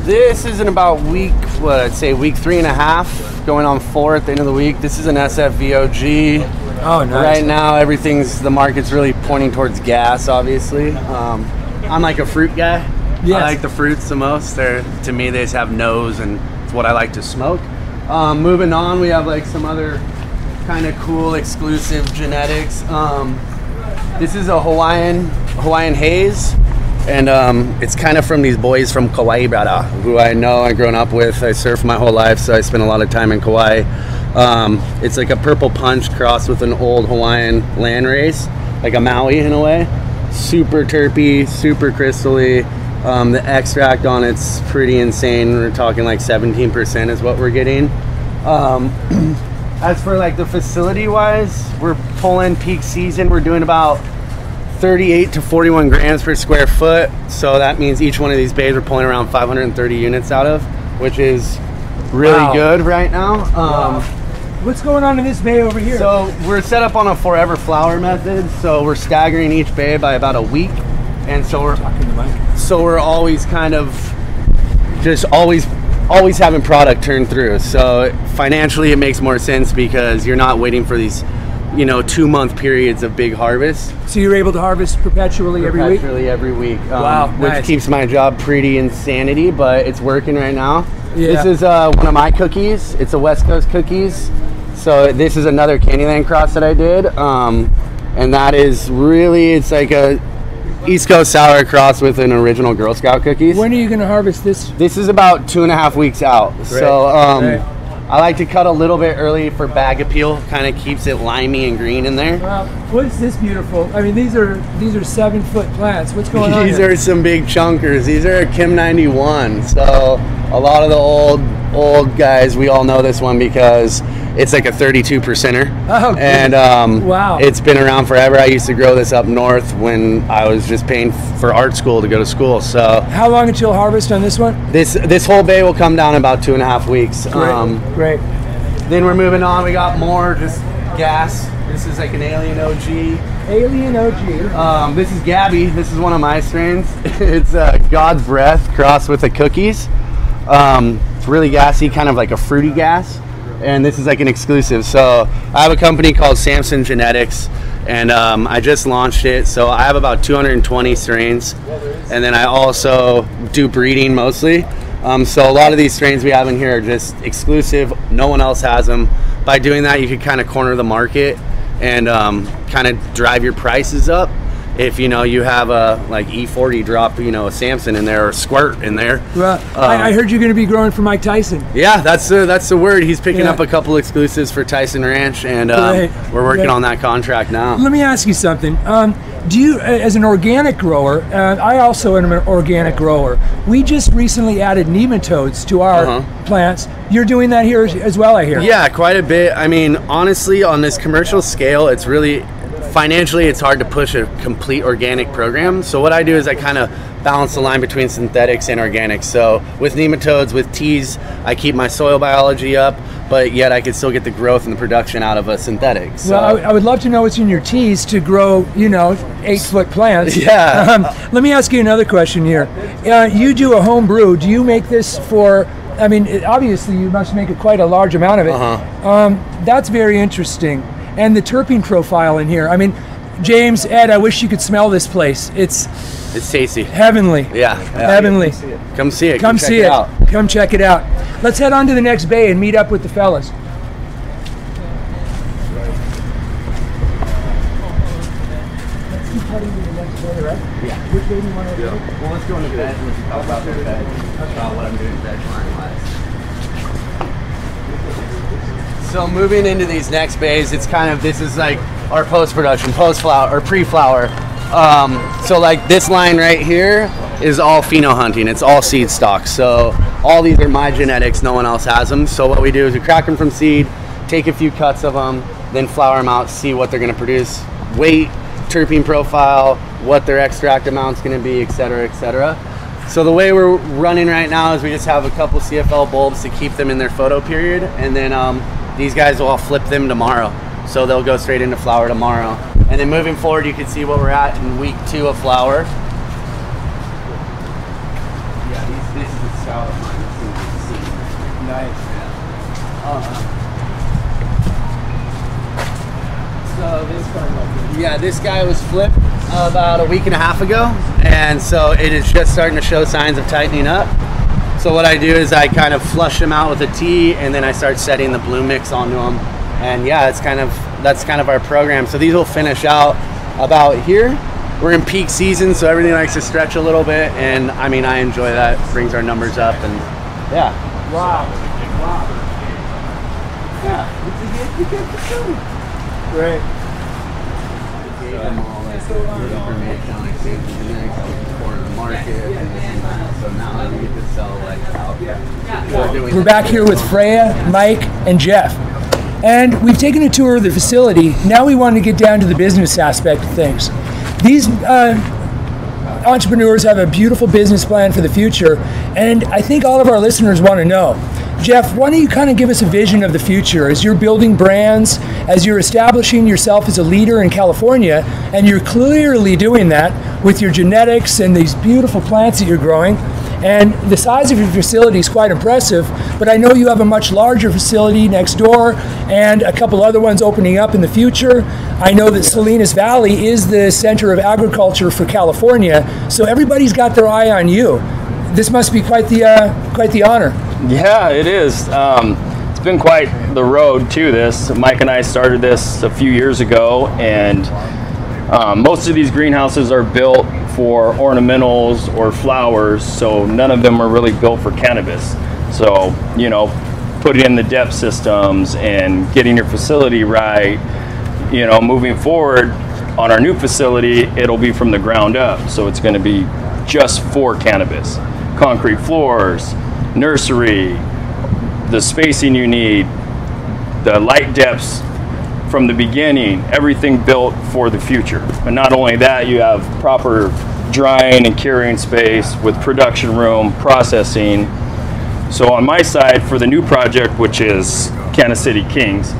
This is in about week 3.5, going on 4 at the end of the week. This is an SFVOG. Oh, nice. Right now, the market's really pointing towards gas, obviously. I'm like a fruit guy. Yes. I like the fruits the most. To me, they just have nose, and it's what I like to smoke. Moving on, we have like some other kind of cool exclusive genetics. This is a Hawaiian haze. And it's kind of from these boys from Kauai, brother, who I know I've grown up with. I surfed my whole life, so I spent a lot of time in Kauai. It's like a purple punch crossed with an old Hawaiian landrace, like a Maui in a way. Super terpy, super crystally. The extract on it's pretty insane. We're talking like 17% is what we're getting. As for like the facility-wise, we're pulling peak season. We're doing about 38 to 41 grams per square foot, so that means each one of these bays we're pulling around 530 units out of, which is really good right now. What's going on in this bay over here? So we're set up on a forever flower method, so we're staggering each bay by about a week, and so we're always kind of just always having product turn through. So financially it makes more sense because you're not waiting for these 2-month periods of big harvest. So you're able to harvest perpetually every week? Perpetually every week. Wow, which nice. keeps my job pretty insanity, but it's working right now. Yeah. This is one of my cookies. It's a West Coast cookies. So this is another Candyland cross that I did. And that is really, it's like a East Coast sour cross with an original Girl Scout cookies. When are you going to harvest this? This is about 2.5 weeks out. Great. So Great. I like to cut a little bit early for bag appeal. Kind of keeps it limey and green in there. Wow, what's this beautiful? I mean, these are 7-foot plants. What's going on These here? are some big chunkers. These are a Kim 91. So a lot of the old guys, we all know this one because it's like a 32%er. Oh, cool. And wow, it's been around forever. I used to grow this up north when I was just paying for art school to go to school. So how long until harvest on this one? This whole bay will come down in about 2.5 weeks. Great. Then we're moving on. We got more just gas. This is like an Alien OG. Alien OG. This is Gabby. This is one of my strains. It's God's Breath crossed with the cookies. It's really gassy, kind of like a fruity gas. And this is like an exclusive. So I have a company called Samson Genetics, and I just launched it. So I have about 220 strains, and then I also do breeding mostly. So a lot of these strains we have in here are just exclusive. No one else has them. By doing that, you can kind of corner the market and kind of drive your prices up. If you have a like E40 drop, a Samson in there or Squirt in there. Well, I heard you're going to be growing for Mike Tyson. Yeah, that's the word. He's picking up a couple exclusives for Tyson Ranch, and we're working on that contract now. Let me ask you something. Do you, as an organic grower, I also am an organic grower, we just recently added nematodes to our plants. You're doing that here as well, I hear. Yeah, quite a bit. I mean, honestly, on this commercial scale, it's really financially it's hard to push a complete organic program. So what I do is I kind of balance the line between synthetics and organics. So with nematodes, with teas, I keep my soil biology up, but yet I can still get the growth and the production out of a synthetic. So. Well, I would love to know what's in your teas to grow, 8-foot plants. Yeah. Let me ask you another question here. You do a home brew. Do you make this for, obviously you must make quite a large amount of it. That's very interesting. And the terpene profile in here. James, Ed, I wish you could smell this place. It's tasty. Heavenly. Yeah. Heavenly. Come see it. Come see it. Come check it out. Let's head on to the next bay and meet up with the fellas. Let's keep heading to the next bay, right? Yeah. Which bay do you want to do? Well, let's go into bed and let's talk about their bed. About what I'm doing veg line-wise. So moving into these next bays, this is like our post-production, post-flower, or pre-flower. So like this line right here is all pheno hunting. It's all seed stock. So all these are my genetics. No one else has them. So what we do is we crack them from seed, take a few cuts of them, then flower them out, see what they're going to produce, weight, terpene profile, what their extract amount's going to be, et cetera, et cetera. So the way we're running right now is we just have a couple CFL bulbs to keep them in their photo period, and then these guys will all flip them tomorrow. So they'll go straight into flower tomorrow. And then moving forward, you can see what we're at in week 2 of flower. Yeah, this is the style of mine. Nice. So this guy was flipped about a week and a half ago, and so it is just starting to show signs of tightening up. So what I do is I kind of flush them out with a tea, and then I start setting the bloom mix onto them. And that's kind of our program. So these will finish out about here. We're in peak season, so everything likes to stretch a little bit, and I enjoy that. It brings our numbers up, and yeah. Wow. Yeah, it's a good facility. Great. Information on exchange genetics for the market, and so now we get to sell out. We're back here with Freya, Mike, and Jeff. And we've taken a tour of the facility. Now we want to get down to the business aspect of things. These entrepreneurs have a beautiful business plan for the future, and I think all of our listeners want to know. Jeff, why don't you kind of give us a vision of the future as you're building brands, as you're establishing yourself as a leader in California, and you're clearly doing that with your genetics and these beautiful plants that you're growing. And the size of your facility is quite impressive, but I know you have a much larger facility next door and a couple other ones opening up in the future. I know that Salinas Valley is the center of agriculture for California, so everybody's got their eye on you. This must be quite the honor. Yeah, it is. It's been quite the road to this. Mike and I started this a few years ago, and most of these greenhouses are built for ornamentals or flowers, so none of them are really built for cannabis. So, putting in the depth systems and getting your facility right, moving forward on our new facility, it'll be from the ground up. So it's going to be just for cannabis. Concrete floors, nursery, the spacing you need, the light depths from the beginning, everything built for the future. But not only that, you have proper drying and curing space with production room, processing. So on my side, for the new project, which is Kansas City Kings,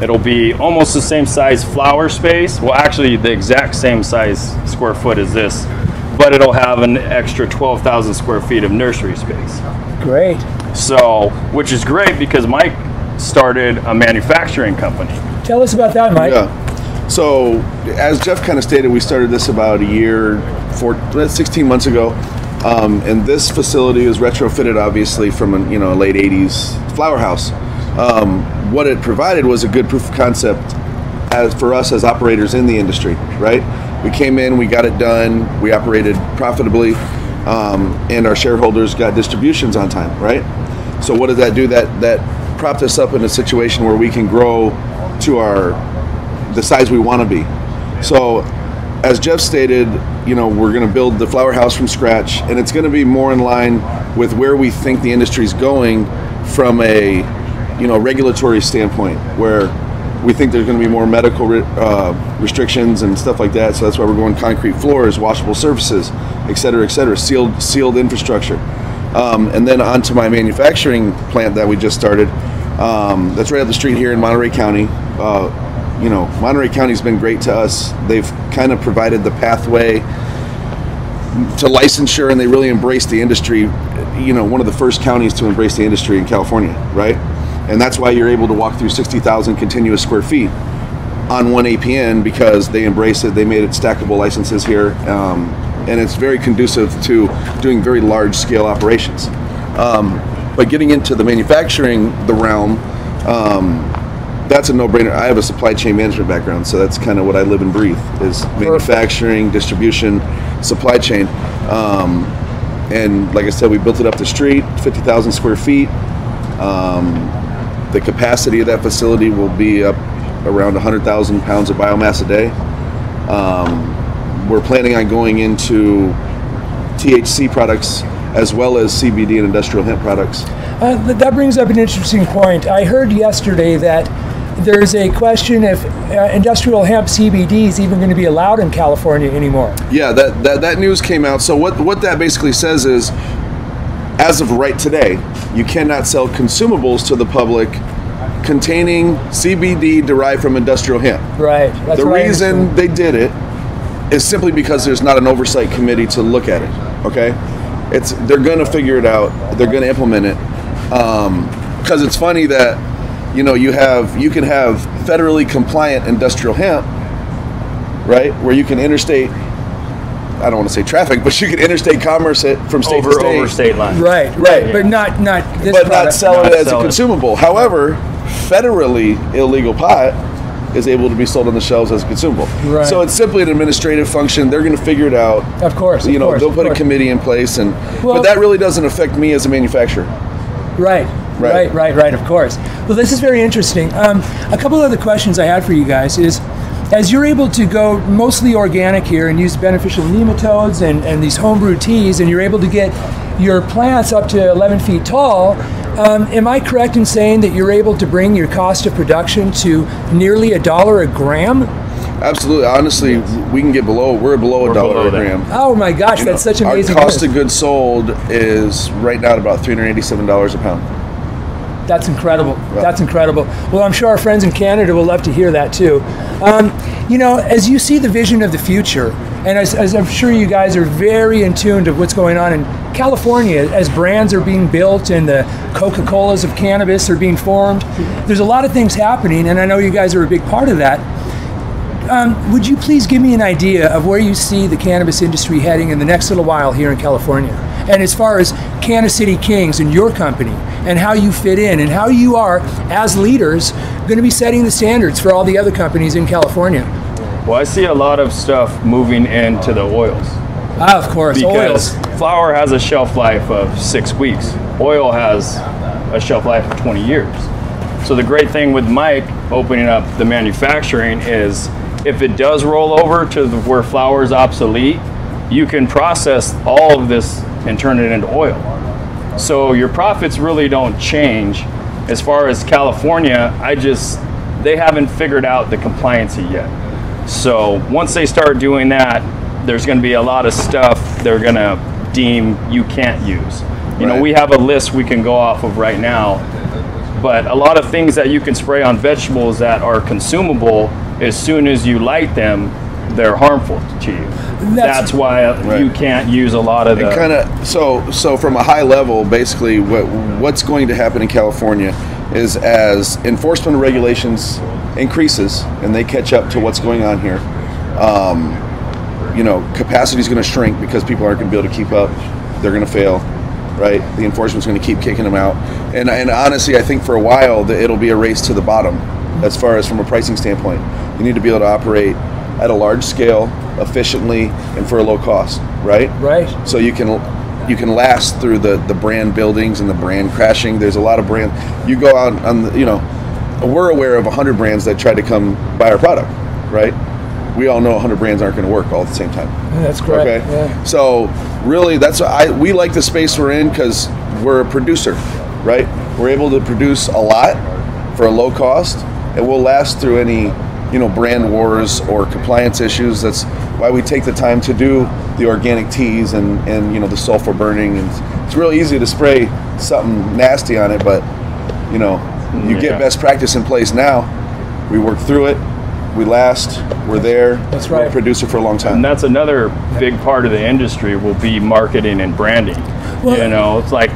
it'll be almost the same size flower space. Well, actually the exact same size square foot as this, but it'll have an extra 12,000 square feet of nursery space. Great. So, which is great because Mike started a manufacturing company. Tell us about that, Mike. Yeah. So, as Jeff kind of stated, we started this about 16 months ago. And this facility is retrofitted, obviously, from a late 80s flower house. What it provided was a good proof of concept for us as operators in the industry, right? We came in, we got it done, we operated profitably, and our shareholders got distributions on time, right? So what did that do? That propped us up in a situation where we can grow to the size we want to be. So as Jeff stated, we're going to build the flower house from scratch, and it's going to be more in line with where we think the industry is going from a regulatory standpoint, where We think there's going to be more medical restrictions and stuff like that, so that's why we're going concrete floors, washable surfaces, et cetera, sealed infrastructure. And then onto my manufacturing plant that we just started. That's right up the street here in Monterey County. You know, Monterey County's been great to us. They've kind of provided the pathway to licensure, and they really embraced the industry. You know, one of the first counties to embrace the industry in California, right? And that's why you're able to walk through 60,000 continuous square feet on one APN, because they embrace it. They made it stackable licenses here, and it's very conducive to doing very large scale operations. But getting into the manufacturing, the realm, that's a no-brainer. I have a supply chain management background, so that's kind of what I live and breathe, is manufacturing, distribution, supply chain. And like I said, we built it up the street, 50,000 square feet. The capacity of that facility will be up around 100,000 pounds of biomass a day. We're planning on going into THC products as well as CBD and industrial hemp products. That brings up an interesting point. I heard yesterday that there's a question if industrial hemp CBD is even going to be allowed in California anymore. Yeah, that news came out. So what that basically says is, as of right today, you cannot sell consumables to the public containing CBD derived from industrial hemp. Right. That's the reason they did it is simply because there's not an oversight committee to look at it. Okay, they're going to figure it out. They're going to implement it. Because it's funny that, you know, you can have federally compliant industrial hemp, right, where you can interstate, I don't want to say traffic, but you can interstate commerce it from state to state. Over state lines. Right, right. Yeah. But not this but product. not sell it as a consumable. However, federally illegal pot is able to be sold on the shelves as a consumable. Right. So it's simply an administrative function. They're going to figure it out. Of course. You know, they'll put a committee in place, but that really doesn't affect me as a manufacturer. Right. Of course. Well, this is very interesting. A couple other questions I had for you guys is, as you're able to go mostly organic here and use beneficial nematodes and these homebrew teas, and you're able to get your plants up to 11 feet tall, am I correct in saying that you're able to bring your cost of production to nearly $1 a gram? Absolutely. Honestly, we're below $1 a gram. Oh my gosh, that's such amazing. Our cost of goods sold is right now at about $387 a pound. That's incredible. Yeah. That's incredible. Well, I'm sure our friends in Canada will love to hear that too. You know, as you see the vision of the future, and as I'm sure you guys are very in tune to what's going on in California, as brands are being built and the Coca-Colas of cannabis are being formed, there's a lot of things happening, and I know you guys are a big part of that. Would you please give me an idea of where you see the cannabis industry heading in the next little while here in California? And as far as Canna City Kings and your company, and how you fit in, and how you are, as leaders, going to be setting the standards for all the other companies in California? Well, I see a lot of stuff moving into the oils. Ah, of course, because oils. Flower has a shelf life of 6 weeks. Oil has a shelf life of 20 years. So the great thing with Mike opening up the manufacturing is, if it does roll over to where flower is obsolete, you can process all of this and turn it into oil. So your profits really don't change. As far as California, they haven't figured out the compliancy yet. So once they start doing that, there's going to be a lot of stuff they're going to deem you can't use. You know, we have a list we can go off of right now, but a lot of things that you can spray on vegetables that are consumable, as soon as you light them, they're harmful to you. That's why you can't use a lot of the... So from a high level, basically what's going to happen in California is, as enforcement regulations increases and they catch up to what's going on here, you know, capacity is going to shrink because people aren't going to be able to keep up. They're going to fail, right? The enforcement's going to keep kicking them out. And honestly, I think for a while it'll be a race to the bottom as far as from a pricing standpoint. You need to be able to operate at a large scale, efficiently, and for a low cost, right? Right. So you can last through the brand buildings and the brand crashing. There's a lot of brand. You go out on the, you know, we're aware of 100 brands that try to come buy our product, right? We all know 100 brands aren't going to work all at the same time. Yeah, that's correct. Okay. Yeah. So really, we like the space we're in because we're a producer, right? We're able to produce a lot for a low cost, it will last through any, you know, brand wars or compliance issues. That's why we take the time to do the organic teas and you know, the sulfur burning. And it's real easy to spray something nasty on it, but you know, you get best practice in place now. We work through it. We last. We're there. That's right. We're a producer for a long time. And that's another big part of the industry will be marketing and branding. Well, you know, it's like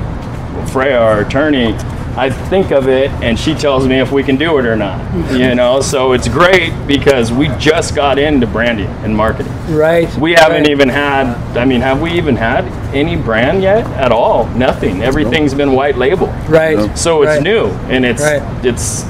Freya, our attorney, I think of it and she tells me if we can do it or not. You know, so it's great because we just got into branding and marketing. Right. We haven't even had, I mean, have we even had any brand yet at all? Nothing. Everything's been white label. Right. So it's new and it's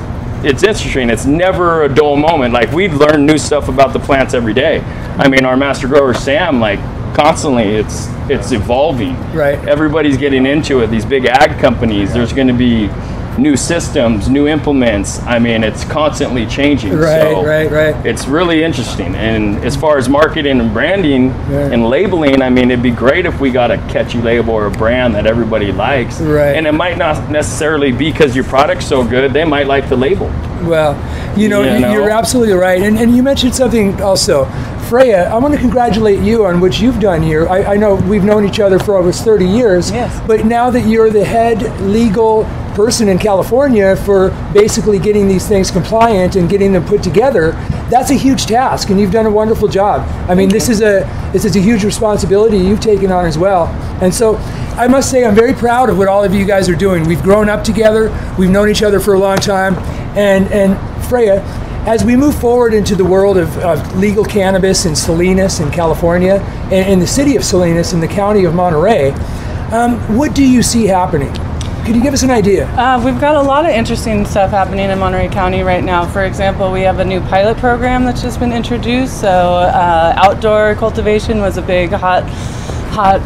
interesting. It's never a dull moment. Like, we learn new stuff about the plants every day. I mean, our master grower Sam, like, constantly it's evolving. Right. Everybody's getting into it. These big ag companies, there's going to be new systems, new implements. I mean, it's constantly changing. Right, so right. It's really interesting. And as far as marketing and branding and labeling, I mean, it'd be great if we got a catchy label or a brand that everybody likes. Right. And it might not necessarily be because your product's so good. They might like the label. Well, you know, you're absolutely right. And you mentioned something also. Freya, I want to congratulate you on what you've done here. I know we've known each other for almost 30 years, but now that you're the head legal person in California for basically getting these things compliant and getting them put together, that's a huge task, and you've done a wonderful job. I mean, this is a huge responsibility you've taken on as well. And so I must say I'm very proud of what all of you guys are doing. We've grown up together, we've known each other for a long time, and Freya, as we move forward into the world of legal cannabis in Salinas in California, and in the city of Salinas in the county of Monterey, what do you see happening? Could you give us an idea? We've got a lot of interesting stuff happening in Monterey County right now. For example, we have a new pilot program that's just been introduced. So outdoor cultivation was a big hot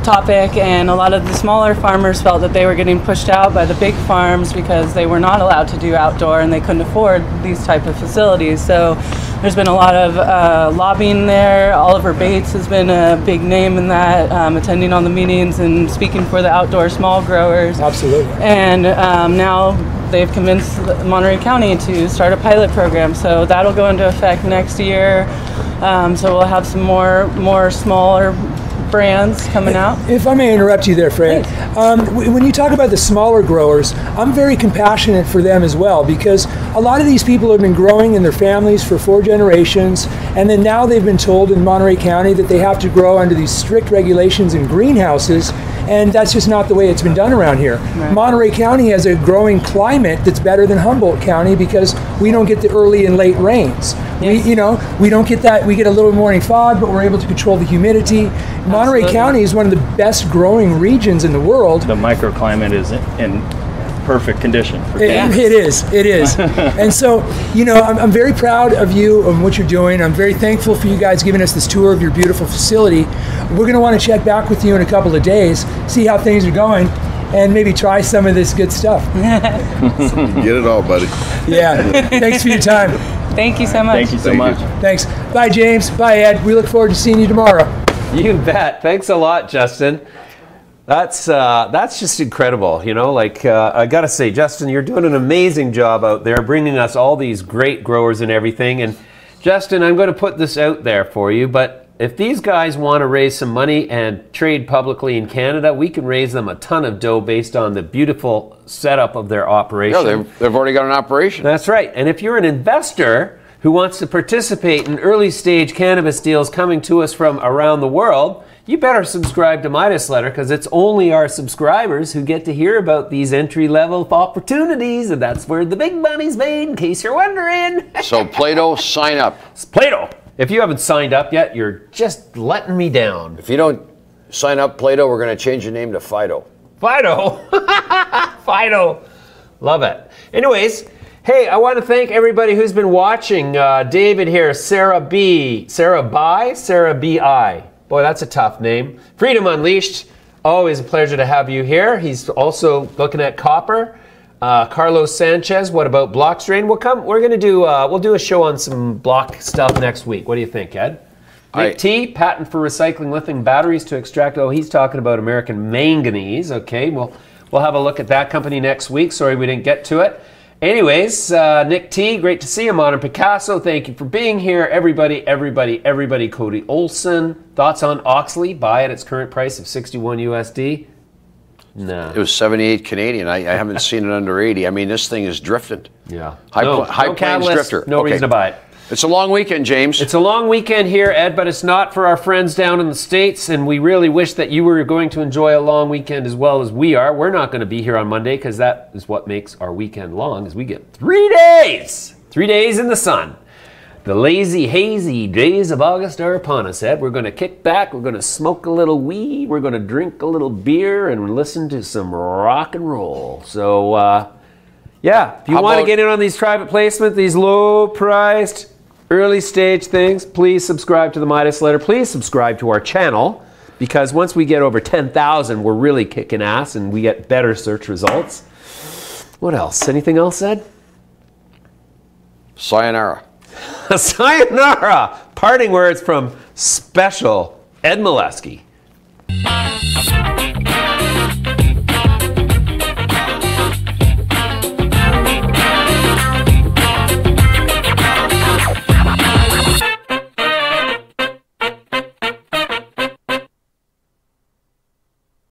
topic, and a lot of the smaller farmers felt that they were getting pushed out by the big farms because they were not allowed to do outdoor and they couldn't afford these type of facilities. So there's been a lot of lobbying there. Oliver Bates has been a big name in that, attending on the meetings and speaking for the outdoor small growers. Absolutely. And now they've convinced Monterey County to start a pilot program. So that'll go into effect next year. So we'll have some more smaller brands coming out. If I may interrupt you there, Freya, when you talk about the smaller growers, I'm very compassionate for them as well, because a lot of these people have been growing in their families for 4 generations, and then now they've been told in Monterey County that they have to grow under these strict regulations in greenhouses, and that's just not the way it's been done around here. Right. Monterey County has a growing climate that's better than Humboldt County because we don't get the early and late rains. Yes. We don't get that. We get a little morning fog, but we're able to control the humidity. Monterey County is one of the best growing regions in the world. The microclimate is in perfect condition. It is. And so, I'm very proud of you and what you're doing. I'm very thankful for you guys giving us this tour of your beautiful facility. We're going to want to check back with you in a couple of days, see how things are going, and maybe try some of this good stuff. Get it all, buddy. Yeah. Thanks for your time. Thank you so much. Thank you so much. Thanks. Bye, James. Bye, Ed. We look forward to seeing you tomorrow. You bet. Thanks a lot, Justin. That's just incredible. I gotta say, Justin, you're doing an amazing job out there, bringing us all these great growers and everything. And Justin, I'm going to put this out there for you, but if these guys want to raise some money and trade publicly in Canada, we can raise them a ton of dough based on the beautiful setup of their operation. Yeah, they've already got an operation. That's right. And if you're an investor who wants to participate in early stage cannabis deals coming to us from around the world, you better subscribe to Midas Letter, because it's only our subscribers who get to hear about these entry-level opportunities, and that's where the big money's made, in case you're wondering. So Plato, sign up. Plato, if you haven't signed up yet, you're just letting me down. If you don't sign up, Plato, we're going to change your name to Fido. Fido. Fido. Love it. Anyways, hey, I want to thank everybody who's been watching. David here, Sarah B. Boy, that's a tough name. Freedom Unleashed. Always a pleasure to have you here. He's also looking at copper. Carlos Sanchez. What about block strain? We'll do a show on some block stuff next week. What do you think, Ed? Nick T. Patent for recycling lithium batteries to extract. Oh, he's talking about American manganese. Okay, we'll have a look at that company next week. Sorry we didn't get to it. Anyways, Nick T, great to see you. Modern Picasso, thank you for being here. Everybody. Cody Olson, thoughts on Oxley? Buy at its current price of 61 USD? No. It was 78 Canadian. I haven't seen it under 80. I mean, this thing is drifting. Yeah. High no Plains catalyst, drifter. No reason to buy it. It's a long weekend, James. It's a long weekend here, Ed, but it's not for our friends down in the States, and we really wish that you were going to enjoy a long weekend as well as we are. We're not going to be here on Monday because that is what makes our weekend long, is we get 3 days! 3 days in the sun. The lazy, hazy days of August are upon us, Ed. We're going to kick back, we're going to smoke a little weed, we're going to drink a little beer, and listen to some rock and roll. So, yeah, if you want to get in on these private placements, these low-priced, early-stage things, please subscribe to the Midas Letter. Please subscribe to our channel, because once we get over 10,000, we're really kicking ass, and we get better search results. What else? Anything else, Ed? Sayonara. Sayonara! Parting words from Special Ed Milewski.